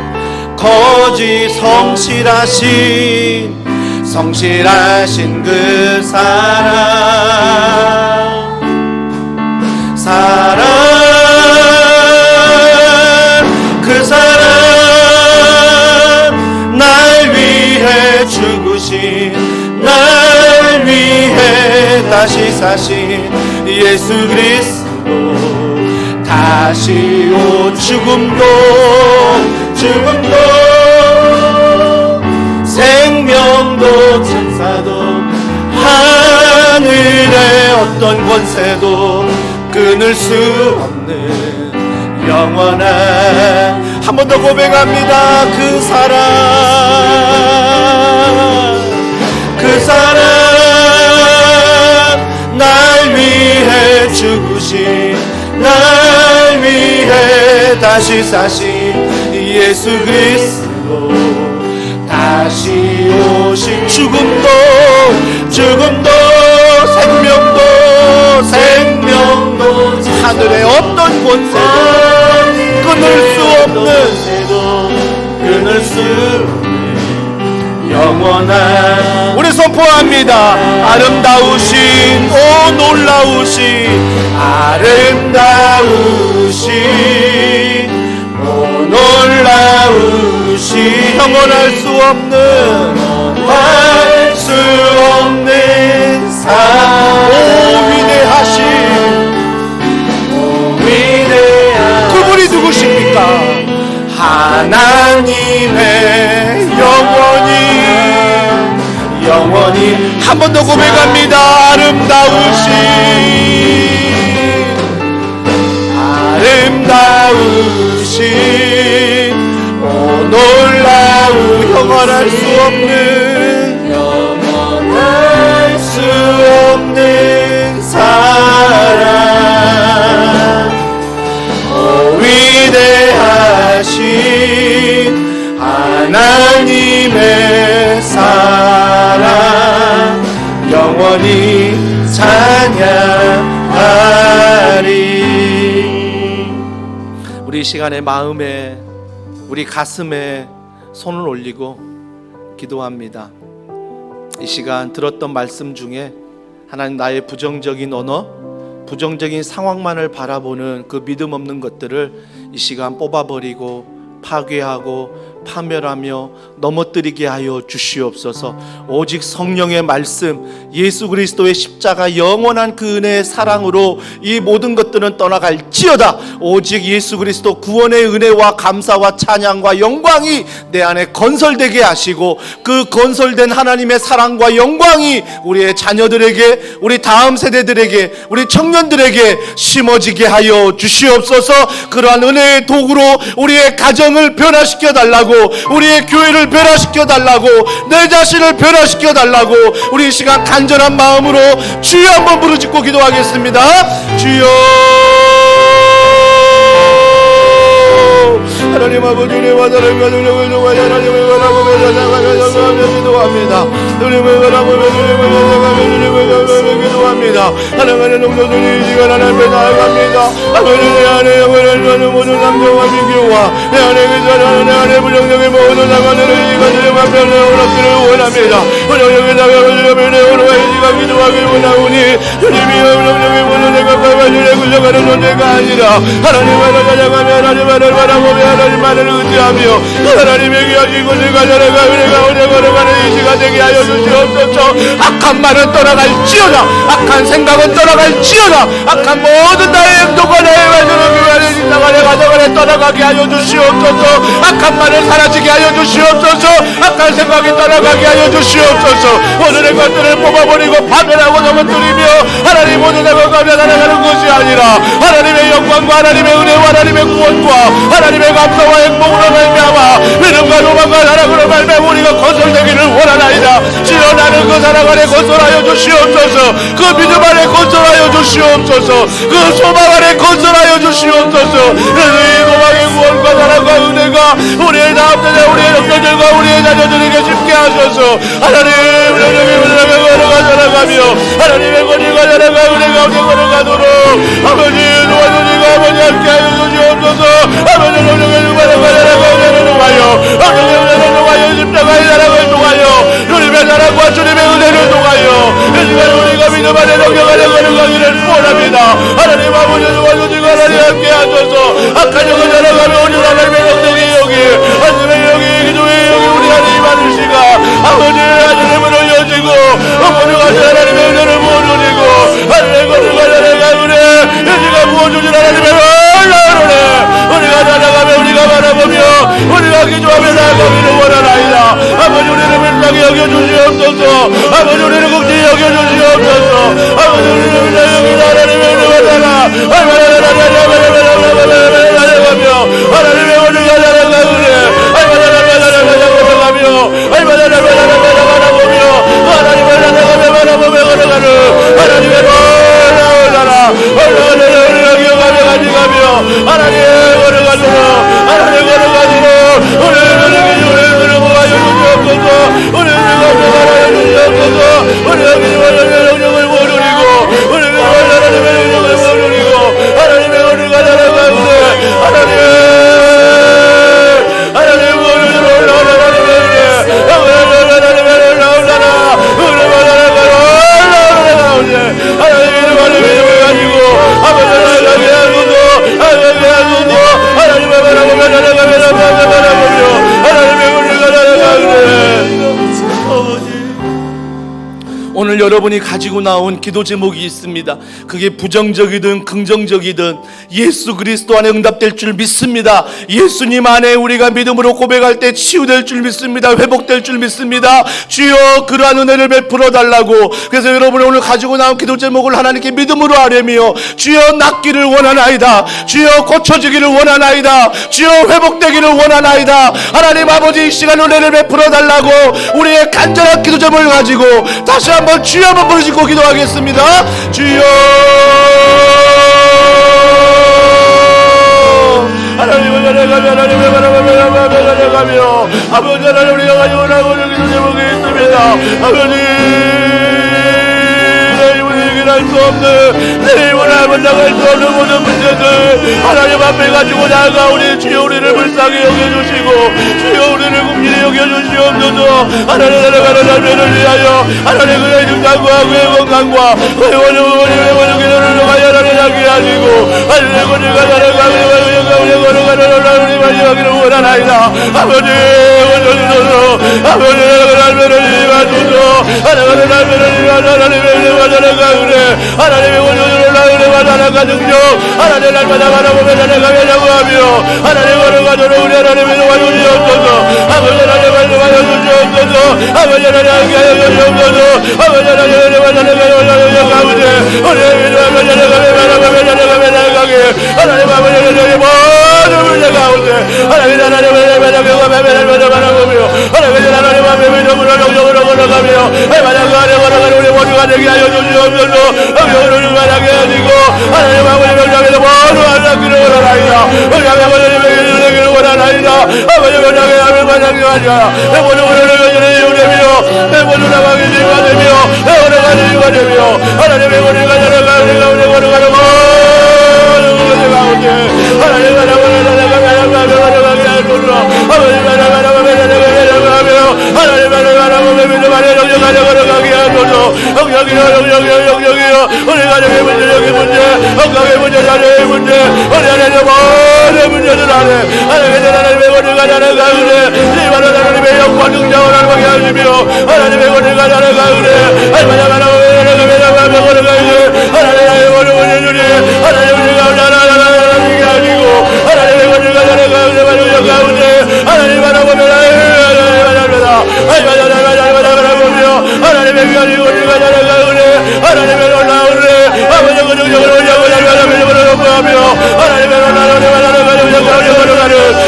[SPEAKER 2] 거짓 성실하신, 성실하신 그 사랑, 사랑, 그 사랑 날 위해 죽으신, 날 위해 다시 사신 예수 그리스도. 다시 오 죽음도, 죽음도 생명도 천사도 하늘의 어떤 권세도 끊을 수 없는 영원한, 한 번 더 고백합니다. 그 사랑, 그 사랑 날 위해 죽으신, 날 위해 다시 사신 예수 그리스도. 다시 오신 죽음도, 죽음도 생명도, 생명도 하늘의 어떤 권세도 끊을 수 없는, 끊을 수 없는 영원한. 우리 선포합니다. 아름다우신, 오 놀라우신, 아름다우신, 오 놀라우신, 영원할 수 없는, 할 수 없는 한 번 더 고백합니다. 아름다우신 오 놀라우 영원할 수 없는 사랑 오 위대하신 하나님의 사랑 영원히 찬양하리. 우리 이 시간에 마음에 우리 가슴에 손을 올리고 기도합니다. 이 시간 들었던 말씀 중에 하나님 나의 부정적인 언어, 부정적인 상황만을 바라보는 그 믿음 없는 것들을 이 시간 뽑아버리고 파괴하고 파멸하며 넘어뜨리게 하여 주시옵소서. 오직 성령의 말씀, 예수 그리스도의 십자가 영원한 그 은혜의 사랑으로 이 모든 것들은 떠나갈지어다. 오직 예수 그리스도 구원의 은혜와 감사와 찬양과 영광이 내 안에 건설되게 하시고 그 건설된 하나님의 사랑과 영광이 우리의 자녀들에게, 우리 다음 세대들에게, 우리 청년들에게 심어지게 하여 주시옵소서. 그러한 은혜의 도구로 우리의 가정을 변화시켜 달라고, 우리의 교회를 변화시켜 달라고, 내 자신을 변화시켜 달라고 우리 이 시간 간절한 마음으로 주여 한번 부르짖고 기도하겠습니다. 주여 하나님 아버지 은혜와 사랑과 능력을 통하여 하나님을 바라보며 살아가며 기도합니다. 하나님을 바라보며 기도합니다. 하나님의 농도들이 이 시간 하나님께 나아갑니다. 아버지 내 안에 영원을 주는 모든 감정과 민교와 내 안에 내 안에 부정적인 모든 상관들을 이 시간 주님의 오락기를 원합니다. 부정적인 상관들을 내 오르가 이 시간 기도하길 원하오니 주님이 부정적인 모든 생각과 관련에 굴려가는 존재가 아니라 하나님을 찾아가며 하나님을 바라보며 하나님만을 의지하며 하나님의 귀하신 곳을 가져나가 은혜가 오래 걸어가는 이 시간 되게 하여 주시옵소서. 악한 말은 떠나갈지어다. 악한 생각은 떠나갈지어다. 악한 모든 나의 행동과 나의 말들을 교회를 지나가려 가져가려 떠나가게 하여 주시옵소서. 악한 말을 사라지게 하여 주시옵소서. 악한 생각이 떠나가게 하여 주시옵소서. 오늘의 것들을 뽑아버리고 파멸하고 넘어뜨리며 하나님 모든 생각과 변화나가는 것이 아니라 하나님의 영광과 하나님의 은혜와 하나님의 구원과 하나님의 감사와 행복으로 말미암아 믿음과 도망과 사랑으로 말미암아 우리가 건설되기를 원하나이다. 주여 나는 그 사랑 안에 건설하여 주시옵소서. 그 믿음 안에 건설하여 주시옵소서. 그 소망 안에 건설하여 주시옵소서. 이 소망의 구원과 사랑과 은혜가 우리의 다음 세대 우리의 형제들과 우리의 자녀들에게 쉽게 하소서. 하나님 은혜가 걸어가 살아가며 하나님의 권위가 살아가 은혜가 우리 걸어가도록 아버지 도와주시고 아버지 함께하여 주시옵소서. 아버지 은혜가 살아가 은혜를 통하여 아버지 은혜를 통하여 십자가의 사랑을 통하여 주님의 사랑과 주님의 은혜를 통하여 이 시간 우리가 믿음 안에 넘겨가려 걸어가기를 원합니다. 하나님 아버지 도와주시고 하나님 함께하소서. 악한 영을 살아가며 우리 하나님의 영광의 여기 하나님의 여기 기도의 여기 우리 안에 임하는 시간 아버지 하나님을 올려주고 모두가 하나님의 은혜를 부어주시고 하나님의 것을 가져나가 은혜 이 시간 부어주신 하나님의 은혜 우리가 살아가며 우리가 바라보며 우리가 기도하며 나아가기를 원하나이다. 아버지 우리를 불쌍히 여겨주시옵소서. 아버지 우리를 극진히 여겨주시옵소서. 아버지 우리를 불쌍히 여기다 하나님의 은혜가 살아 하나님의 은혜가 살아가 은혜 하나님을 바라보며 걸어가는 하나님의 놀라운 나라 올라가는 기억하며 가져가며 하나님의 걸어가도록 하나님의 걸어가도록 우리를 모아여 주시옵소서. 우리를 가져가라 주시옵소서. 우리를 영역을 모르리고 우리를 하나님의 영역을 모르리고 하나님의 은혜가 살아가 은혜 하나님 모르는 하나님의 은혜 오늘 여러분이 가지고 나온 기도 제목이 있습니다. 그게 부정적이든 긍정적이든 예수 그리스도 안에 응답될 줄 믿습니다. 예수님 안에 우리가 믿음으로 고백할 때 치유될 줄 믿습니다. 회복될 줄 믿습니다. 주여 그러한 은혜를 베풀어 달라고. 그래서 여러분이 오늘 가지고 나온 기도 제목을 하나님께 믿음으로 아뢰며 주여 낫기를 원하나이다. 주여 고쳐지기를 원하나이다. 주여 회복되기를 원하나이다. 하나님 아버지 이 시간 은혜를 베풀어 달라고 우리의 간절한 기도 제목을 가지고 다시 한번 주여 한번 부르짖고 기도하겠습니다. 주여 하나님을 가려가며 하나님을 바라보며 아버지 하나님 우리가 가지고 나오는 기도 제목이 있습니다. 아버지 할 수 없는 내 힘으로 한번 나갈 수 없는 모든 문제들 하나님 앞에 가지고 나아가 우리 주여 우리를 불쌍히 여겨주시고 주여 우리를 국민히 여겨주시옵소서. 하나님 나라가는 날매를 위하여 하나님 그의 증상과 그의 건강과 그의 원하는 기도를 통하여 하나님 하게 하시고 하나님 우리가 나라가 우리 걸어가는 우리 마지막을 원하나이다. 아버지 원하소서. 아버지 날매를 위하소서. 하나님 날매를 위하여 하나님의 원하나가 그래 하나님의 원수를 올라오려고 나라가 능력 하나님 날마다 바라보며 나라가려고 하며 하나님 걸어가도록 우리 하나님의 도와주시옵소서. 아버지 하나님의 도와주시옵소서. 아버지 하나님의 도와주시옵소서. 아버지 하나님의 도와주시옵소서. 가운데 우리의 믿음을 나라가며 나라가게 하나님 아버지 하나님의 모든 문제 가운데 하나님 하나님의 바라보며 하나님 하나님 앞에 믿음으로 영적으로 걸어가며 하나님 우리 모두가 되게 하여 주시옵소서. 하나님 만하게 하시고 하나님 아버지 명령에서 모두 하나님을 원하나이다. 우리 아버지 명령을 원하나이다. 아버지 명령에 만하게 하자. 내 모든 원하는 유대며 내 모든 나방이 지화되며 내 원하는 지화되며 하나님의 원리가 나라가 우리 원하는 모든 것을 가운데 하나님 하나님 영역이요 우리 가정의 문제 여기 문제 건강의 문제 자녀의 문제 우리 하나님의 모든 문제들 안에 하나님의 원리가 나라가 그래 이만 하나님의 영광 등장을 하게 하시며 하나님의 원리가 나라가 그래 하나님의 원리 문제들이 하나님의 원리가 나라가게 하시고 하나님의 원리가 나라가 그래 가운데 하나님 바라보며 하나님의 귀한 원리가 나라가 그래 하나님의 놀라우네 아버지 그정적으로 하며 하나님의 놀라우네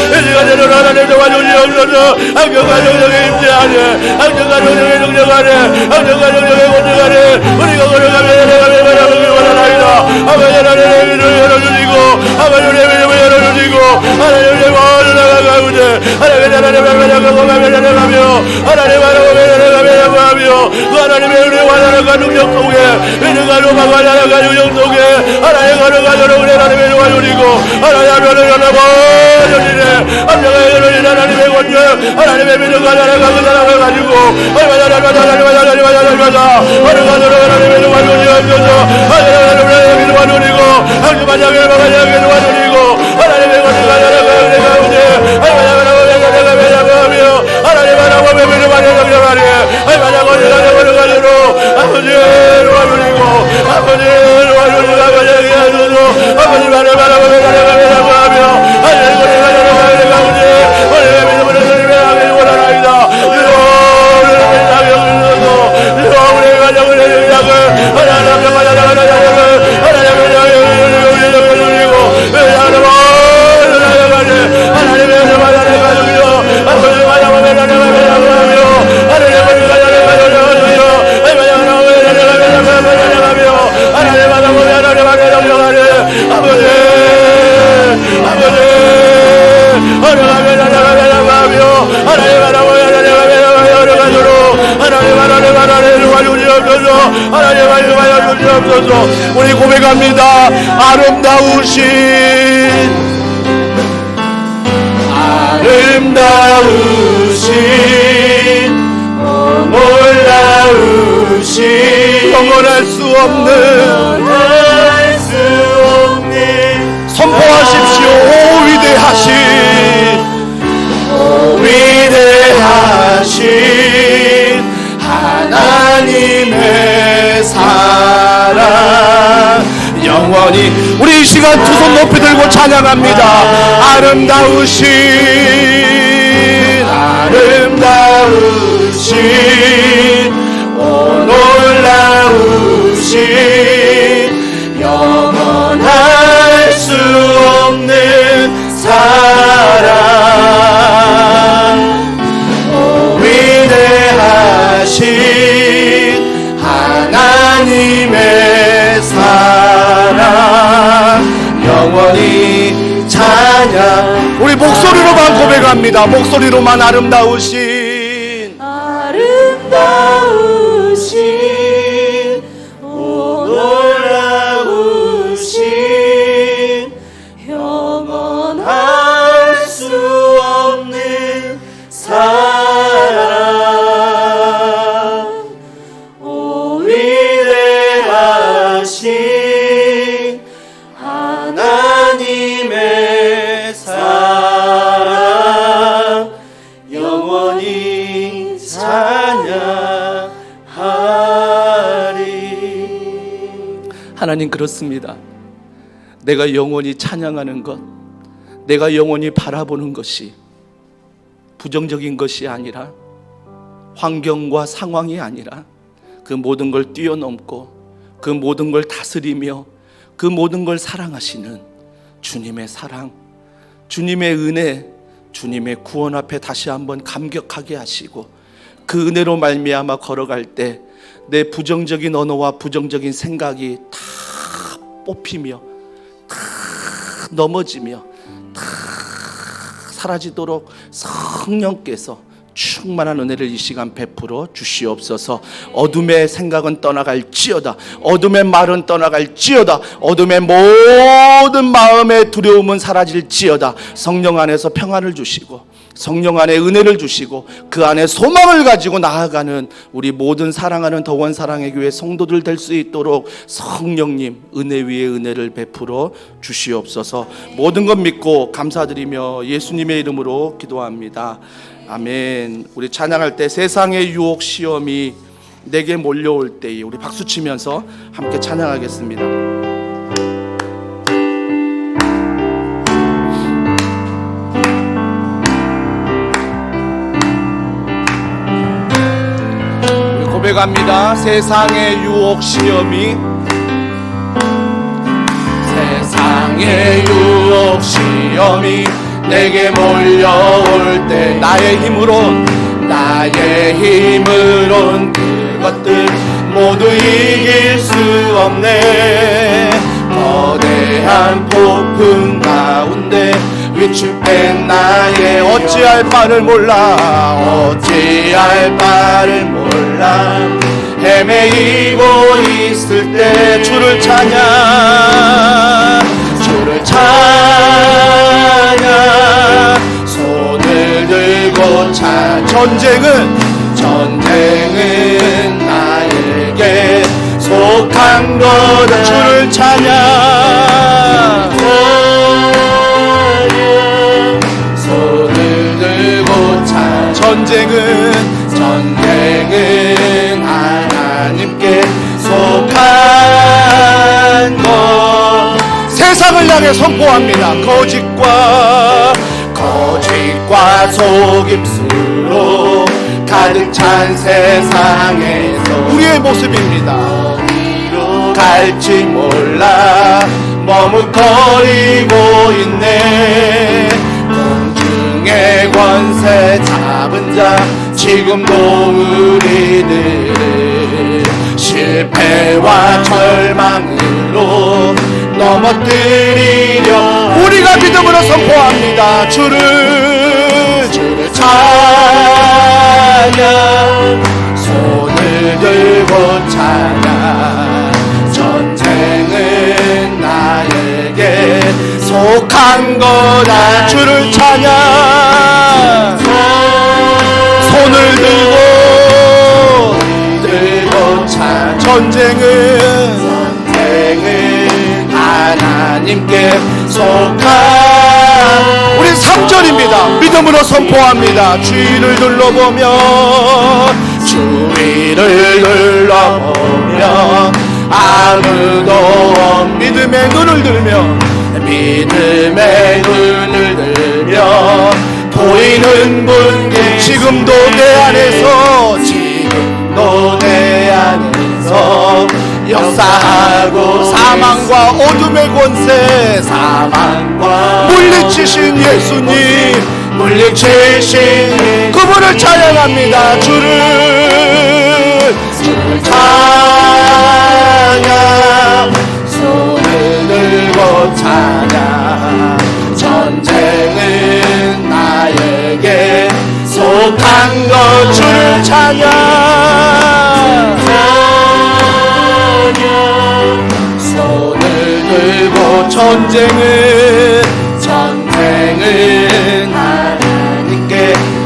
[SPEAKER 2] 이 시간에는 하나님 도와주시옵소서. 항정과 정령의 임재하네 항정과 정령의 능력하네 항정과 정령의 권능하네 우리가 걸어가며 바라보길 원하나이다. 아버지 하나님의 믿음을 열어주시고 아버지 우리의 믿음을 열어주시고 하나님의 모든 나라 가운데 하나님의 나라가며 하나님 바라보며 하며 그 하나님의 우리 완화가 능력 속에 믿음과 로마가 나라가 능력 속에 하나님 걸어가도록 우리 하나님의 도와 주시고 하나님의 모든 일에 함정의 하나님의 권능 하나님의 믿음과 나라가 그 사람을 가지고 걸어가도록 하나님의 도와 주시옵소서. 하나님의 도와 주시고 하나님의 도와 주시고 하나님의 권능과 나라가 우리 가운데 하나님 바라보며 믿음하며 경영하리 하나님 걸어가도록 아버지를 와주시고 아버지를 와주시고 아버지에게 하소서. 아버지 바라보며 나라가며 하며 하나님 걸어가도록 가운데 우리의 믿음으로 설명하기 원하나이다. 우리의 땅에 오셔서 우리의 가정을 해주시고 하나님 우리 고백합니다. 아름다우신 놀라우신 영원할 수 없는 선포하십시오. 위대하신 하나님 하나님의 사랑 영원히. 우리 이 시간 두 손 높이 들고 찬양합니다. 아름다우신 오 놀라우신 영원할 수 없는 사랑 오 위대하신 하나님의 사랑 영원히 찬양. 우리 목소리로만 고백합니다. 목소리로만 아름다우신 오 놀라우신 영원할 수 없는 사랑 오 위대하신 하나님의 사랑 영원히 찬양하리. 하나님, 그렇습니다. 내가 영원히 찬양하는 것, 내가 영원히 바라보는 것이 부정적인 것이 아니라, 환경과 상황이 아니라 그 모든 걸 뛰어넘고 그 모든 걸 다스리며 그 모든 걸 사랑하시는 주님의 사랑, 주님의 은혜, 주님의 구원 앞에 다시 한번 감격하게 하시고 그 은혜로 말미암아 걸어갈 때 내 부정적인 언어와 부정적인 생각이 다 뽑히며 다 넘어지며 다 사라지도록 성령께서 충만한 은혜를 이 시간 베풀어 주시옵소서. 어둠의 생각은 떠나갈지어다. 어둠의 말은 떠나갈지어다. 어둠의 모든 마음의 두려움은 사라질지어다. 성령 안에서 평안을 주시고 성령 안에 은혜를 주시고 그 안에 소망을 가지고 나아가는 우리 모든 사랑하는 더원 사랑의 교회 성도들 될 수 있도록 성령님 은혜 위에 은혜를 베풀어 주시옵소서. 모든 것 믿고 감사드리며 예수님의 이름으로 기도합니다. 아멘. 우리 찬양할 때 세상의 유혹 시험이 내게 몰려올 때에 우리 박수 치면서 함께 찬양하겠습니다. 우리 고백합니다. 세상의 유혹 시험이 세상의 유혹 시험이 내게 몰려올 때 나의 힘으론 그것들 모두 이길 수 없네. 거대한 폭풍 가운데 위축된 나의 어찌할 바를 몰라 헤매이고 있을 때 주를 찬양 손을 들고 전쟁은 나에게 속한 거다. 주를 찬양 손을 들고 전쟁은 하나님께 속한 것. 세상을 향해 선포합니다. 거짓과 속임수로 가득 찬 세상에서 우리의 모습입니다. 어디로 갈지 몰라 머뭇거리고 있네. 공중의 권세 잡은 자 지금도 우리들을 실패와 절망으로 넘어뜨리려 우리가 믿음으로 선포합니다. 주를 찬양 손을 들고 찬양 전쟁은 나에게 속한 거다. 주를 찬양 손을 들고 찬양 전쟁은 하나님께 속한 우리 3절입니다. 믿음으로 선포합니다. 주위를 둘러보면 주위를 둘러보며 아무도 믿음의 눈을 들며 보이는 분께 지금도 내 안에서 역사하고 사망과 어둠의 권세 물리치신 예수님 그분을 찬양합니다. 주를 찬양 손을 들고 찬양 전쟁은 나에게 속한 것 주를 찬양 손을 들고 전쟁은 하나님께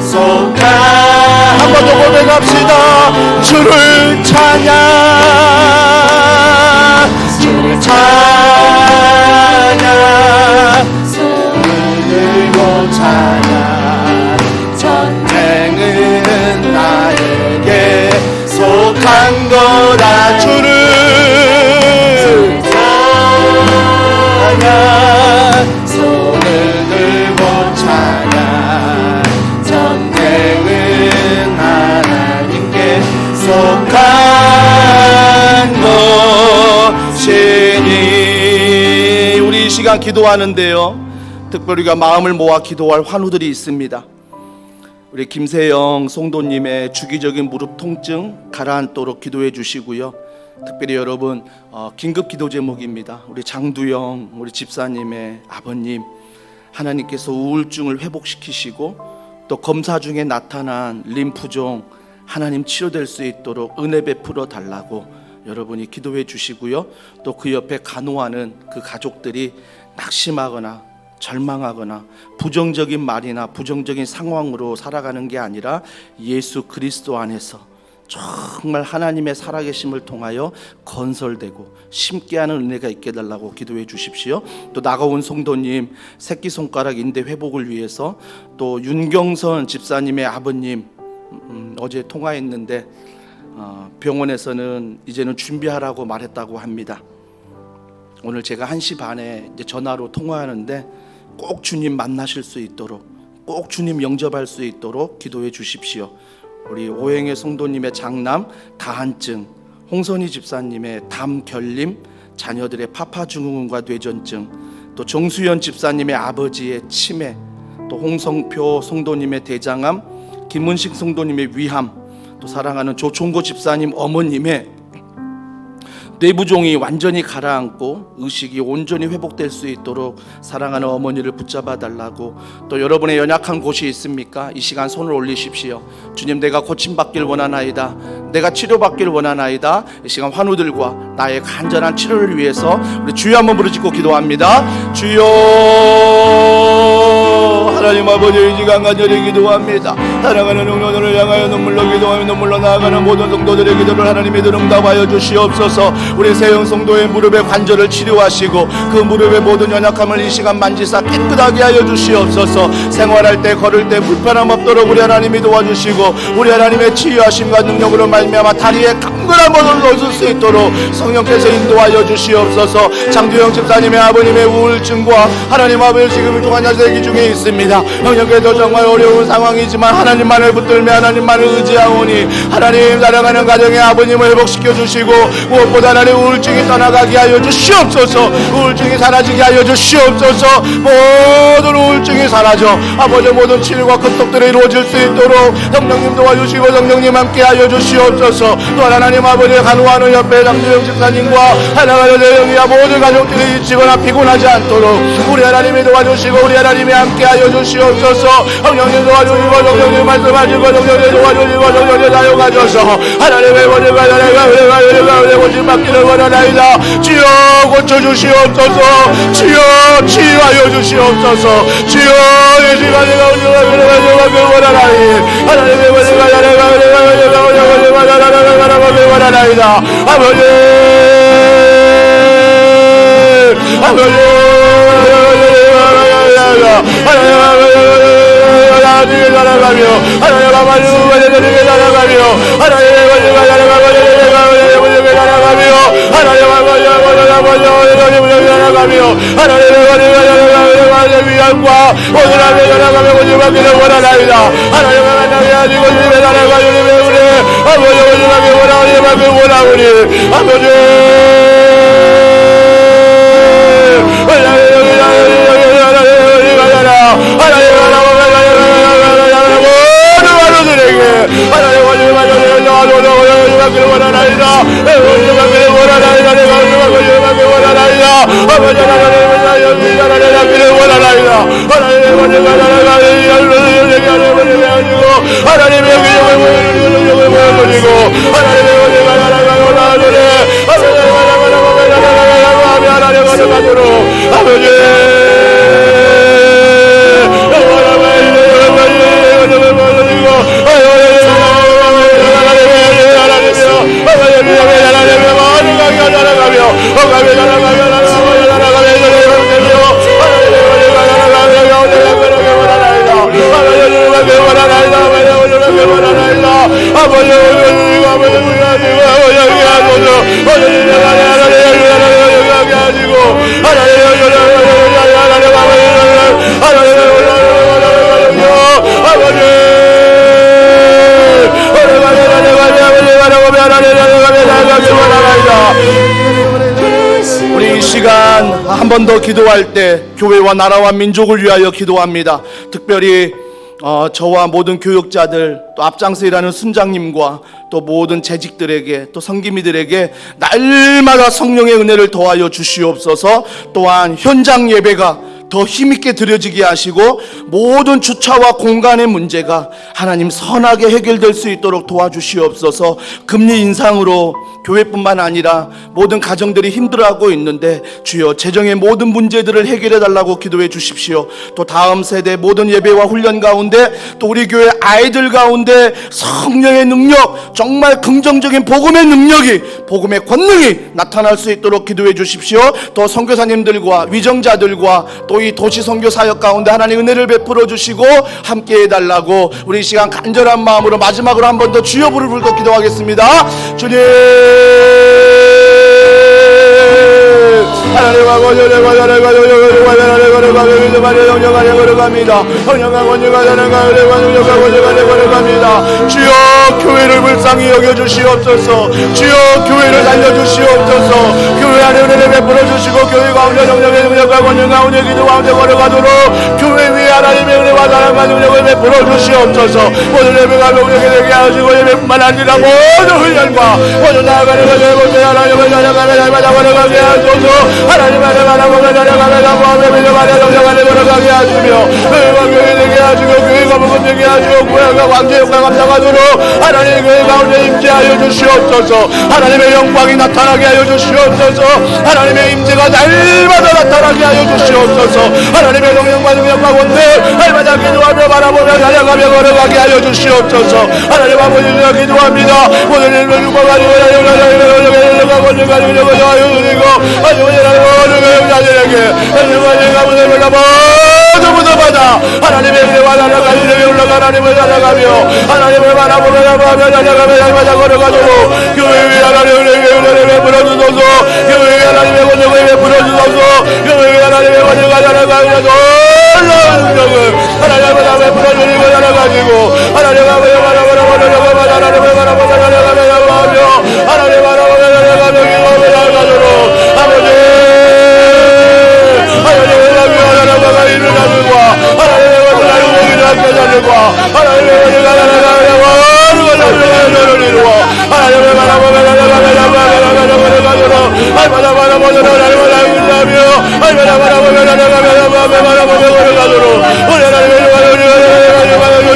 [SPEAKER 2] 속한 한 번 더 고백합시다. 주를 찬양 손을 들고 찬양 전쟁은 나에게 속한 거다. 주를 찬양 손을 들고 찬양 전쟁은 하나님께 속한 것이니. 우리 이 시간 기도하는데요, 특별히 우리가 마음을 모아 기도할 환우들이 있습니다. 우리 김세영 성도님의 주기적인 무릎 통증 가라앉도록 기도해 주시고요. 특별히 여러분 긴급 기도 제목입니다. 우리 장두영 우리 집사님의 아버님, 하나님께서 우울증을 회복시키시고 또 검사 중에 나타난 림프종 하나님 치료될 수 있도록 은혜 베풀어 달라고 여러분이 기도해 주시고요. 또 그 옆에 간호하는 그 가족들이 낙심하거나 절망하거나 부정적인 말이나 부정적인 상황으로 살아가는 게 아니라 예수 그리스도 안에서 정말 하나님의 살아계심을 통하여 건설되고 심게하는 은혜가 있게 달라고 기도해 주십시오. 또 나가온 성도님 새끼손가락 인대 회복을 위해서, 또 윤경선 집사님의 아버님 어제 통화했는데 병원에서는 이제는 준비하라고 말했다고 합니다. 오늘 제가 1시 반에 이제 전화로 통화하는데 꼭 주님 만나실 수 있도록, 꼭 주님 영접할 수 있도록 기도해 주십시오. 우리 오행의 성도님의 장남 다한증, 홍선희 집사님의 담결림, 자녀들의 파파증후군과 뇌전증, 또 정수연 집사님의 아버지의 치매, 또 홍성표 성도님의 대장암, 김문식 성도님의 위암, 또 사랑하는 조총고 집사님 어머님의 뇌부종이 완전히 가라앉고 의식이 온전히 회복될 수 있도록 사랑하는 어머니를 붙잡아 달라고. 또 여러분의 연약한 곳이 있습니까? 이 시간 손을 올리십시오. 주님, 내가 고침받길 원하나이다, 내가 치료받길 원하나이다. 이 시간 환우들과 나의 간절한 치료를 위해서 우리 주여 한번 부르짖고 기도합니다. 주여, 하나님 아버지, 이 시간 간절히 기도합니다. 사랑하는 영혼을 향하여 눈물로 기도하며 눈물로 나아가는 모든 성도들의 기도를 하나님이 응답하여 주시옵소서. 우리 세영 성도의 무릎의 관절을 치료하시고 그 무릎의 모든 연약함을 이 시간 만지사 깨끗하게 하여 주시옵소서. 생활할 때 걸을 때 불편함 없도록 우리 하나님이 도와주시고, 우리 하나님의 치유하심과 능력으로 말미암아 다리에 강건함을 얻을 수 있도록 성령께서 인도하여 주시옵소서. 장두영 집사님의 아버님의 우울증과 하나님 아버지 지금 동안 대기 중에 있습니다. 성령께서 정말 어려운 상황이지만 하나님만을 붙들며 하나님만을 의지하오니 하나님, 사랑하는 가정의 아버님을 회복시켜 주시고 무엇보다 하나님 우울증이 떠나가게 하여 주시옵소서. 우울증이 사라지게 하여 주시옵소서. 모든 우울증이 사라져 아버지 모든 치료와 급속들이 이루어질 수 있도록 성령님 도와주시고 성령님 함께 하여 주시옵소서. 또 하나님 아버지 간호하는 옆에 장두영 집사님과 하나님의 대영이와 모든 가족들이 지치거나 피곤하지 않도록 우리 하나님이 도와주시고 우리 하나님이 함께 하여 주시옵소서. 성령님 도와주시고 성령님 말씀하시고 성령님 도와주시고 성령님 사용하셔서 하나님의 원리가 하나님의 고침받기를 원하나이다. 주여 고쳐주시옵소서. 주여 치유하여 주시옵소서. 주여 이 시간에 가기를 원하나이. 하나님의 원리가 원하나이다. 아버지, 아버지, 주게 살아가며 하나님 아버지 주게 살아가며 하나님 아버지 주게 살아가며 하나님 아버지 살아가며 하나님 아버지 위안과 오늘 앞에 살아가며 오늘 밖에는 원하나이다 하나님 아버지 가지고 주님의 살아가 주님의 우리 아버지 오늘 밖에 원하오니 밖에 원하오니 아버지 우리 이 시간 한 번 더 기도할 때 교회와 나라와 민족을 위하여 기도합니다. 특별히 저와 모든 교육자들 또 앞장서 일하는 순장님과 또 모든 재직들에게 또 성기미들에게 날마다 성령의 은혜를 더하여 주시옵소서. 또한 현장 예배가 더 힘있게 드려지게 하시고 모든 주차와 공간의 문제가 하나님 선하게 해결될 수 있도록 도와주시옵소서. 금리 인상으로 교회뿐만 아니라 모든 가정들이 힘들어하고 있는데 주여 재정의 모든 문제들을 해결해 달라고 기도해 주십시오. 또 다음 세대 모든 예배와 훈련 가운데 또 우리 교회 아이들 가운데 성령의 능력, 정말 긍정적인 복음의 능력이, 복음의 권능이 나타날 수 있도록 기도해 주십시오. 또 선교사님들과 위정자들과 또 이 도시 선교 사역 가운데 하나님 은혜를 베풀어 주시고 함께 해달라고 우리 이 시간 간절한 마음으로 마지막으로 한 번 더 주여 부를 불고 기도하겠습니다. 주님 하나님 아버지 주여 교회를 불쌍히 여겨주시옵소서. 주여 교회를 살려주시옵소서. 교회 안에 은혜를 베풀어 주시고 교회 가운데 정령의 능력과 권능 가운데 기도 가운데 걸어가도록 교회 위에 하나님의 은혜와 사랑과 능력을 베풀어 주시옵소서. 오늘 예배가 명령이 되게 하시고 예배뿐만 아니라 모든 훈련과 모든 나아가는 것을 본데 하나님을 살아가며 날마다 걸어가게 하소서. 하나님 안에 바라보며 살아가며 나무하며 믿음하며 정령하며 걸어가게 하시며 교회가 교회 되게 하시고 교회가 복음 되게 하시고 교회가 왕의 영광 감당하도록 하나님 교회 가운데 임재하여 주시옵소서. 하나님의 영광이 나타나게 하여 주시옵소서. 하나님의 임재가 날마다 나타나게 하여 주시옵소서. 하나님의 동력과 능력과 권능 날마다 기도하며 바라보며 살아가며 걸어가게 하여 주시옵소서. 하나님 아버지가 기도합니다. 모든 일을 죽어가지고 하나님의 은혜와 나라가 이름에 올라가 하나님을 살아가며 하나님을 바라보며 살아가며 날마다 걸어가도록 교회 위에 하나님의 은혜를 베풀어 주소서. 교회 위에 하나님의 권능을 베풀어 주소서. 교회 위에 하나님의 권능을 살아가며 놀라운 능력을 하나님을 다 베풀어 주시고 살아가지고 하나님 아버지 바라보며 하나님을 바라보며 살아가며 하나님 바라보며 살아가며 기도하며 살아가도록 아버지 하나님의 나라가 일어나주고 하나님의 권능을 함께 살리고 하나님의 권능을 살아가며 하나님을 이루어 하나님을 바라보며 살아가도록 할마다 바라보며 하나님을 알고 할마다 바라보며 걸어가도록 우리 하나님의 하나님을 바라보며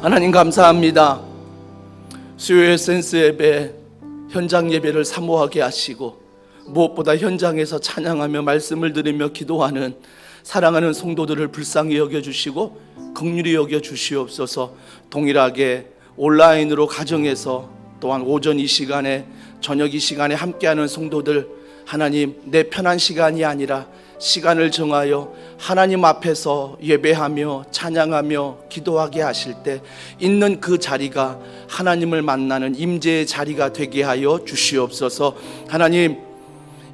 [SPEAKER 2] 하나님 감사합니다. 수요 에센스 예배 현장 예배를 사모하게 하시고 무엇보다 현장에서 찬양하며 말씀을 들으며 기도하는 사랑하는 성도들을 불쌍히 여겨주시고 긍휼히 여겨주시옵소서. 동일하게 온라인으로 가정에서 또한 오전 이 시간에 저녁 이 시간에 함께하는 성도들, 하나님 내 편한 시간이 아니라 시간을 정하여 하나님 앞에서 예배하며 찬양하며 기도하게 하실 때 있는 그 자리가 하나님을 만나는 임재의 자리가 되게 하여 주시옵소서. 하나님,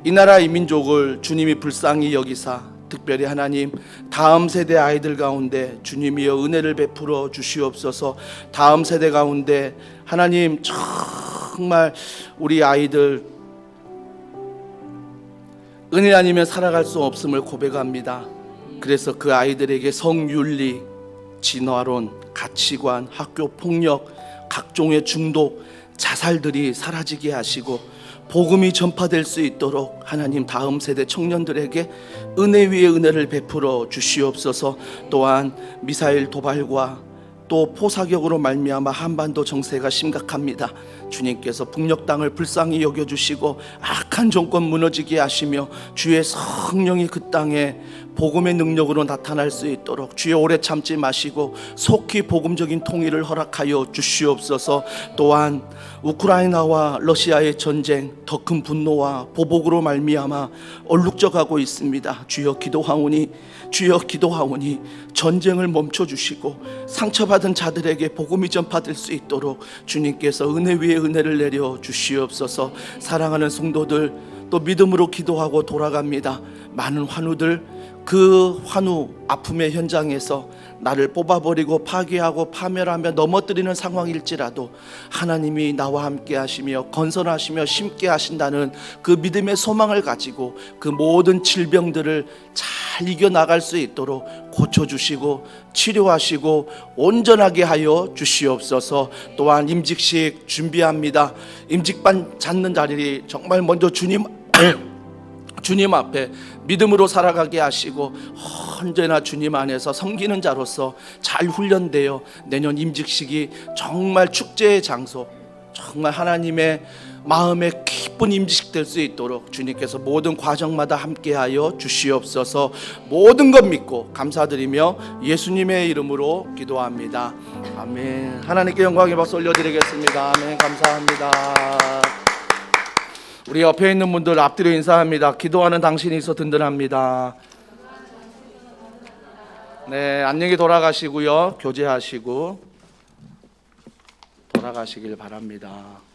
[SPEAKER 2] 이 나라 이 민족을 주님이 불쌍히 여기사 특별히 하나님 다음 세대 아이들 가운데 주님이여 은혜를 베풀어 주시옵소서. 다음 세대 가운데 하나님 정말 우리 아이들 은혜 아니면 살아갈 수 없음을 고백합니다. 그래서 그 아이들에게 성윤리, 진화론, 가치관, 학교 폭력, 각종의 중독, 자살들이 사라지게 하시고 복음이 전파될 수 있도록 하나님 다음 세대 청년들에게 은혜 위에 은혜를 베풀어 주시옵소서. 또한 미사일 도발과 또 포사격으로 말미암아 한반도 정세가 심각합니다. 주님께서 북녘 땅을 불쌍히 여겨주시고 악한 정권 무너지게 하시며 주의 성령이 그 땅에 복음의 능력으로 나타날 수 있도록 주여 오래 참지 마시고 속히 복음적인 통일을 허락하여 주시옵소서. 또한 우크라이나와 러시아의 전쟁 더 큰 분노와 보복으로 말미암아 얼룩져가고 있습니다. 주여 기도하오니 전쟁을 멈춰주시고 상처받은 자들에게 복음이 전파될 수 있도록 주님께서 은혜 위에 은혜를 내려 주시옵소서. 사랑하는 성도들 또 믿음으로 기도하고 돌아갑니다. 많은 환우들 그 환우 아픔의 현장에서 나를 뽑아버리고 파괴하고 파멸하며 넘어뜨리는 상황일지라도 하나님이 나와 함께 하시며 건설하시며 심게 하신다는 그 믿음의 소망을 가지고 그 모든 질병들을 잘 이겨나갈 수 있도록 고쳐주시고 치료하시고 온전하게 하여 주시옵소서. 또한 임직식 준비합니다. 임직반 찾는 자리를 정말 먼저 주님 앞에 믿음으로 살아가게 하시고 언제나 주님 안에서 섬기는 자로서 잘 훈련되어 내년 임직식이 정말 축제의 장소, 정말 하나님의 마음에 기쁜 임직식 될 수 있도록 주님께서 모든 과정마다 함께하여 주시옵소서. 모든 것 믿고 감사드리며 예수님의 이름으로 기도합니다. 아멘. 하나님께 영광의 박수 올려드리겠습니다. 아멘. 감사합니다. 우리 옆에 있는 분들 앞뒤로 인사합니다. 기도하는 당신이 있어 든든합니다. 네, 안녕히 돌아가시고요. 교제하시고 돌아가시길 바랍니다.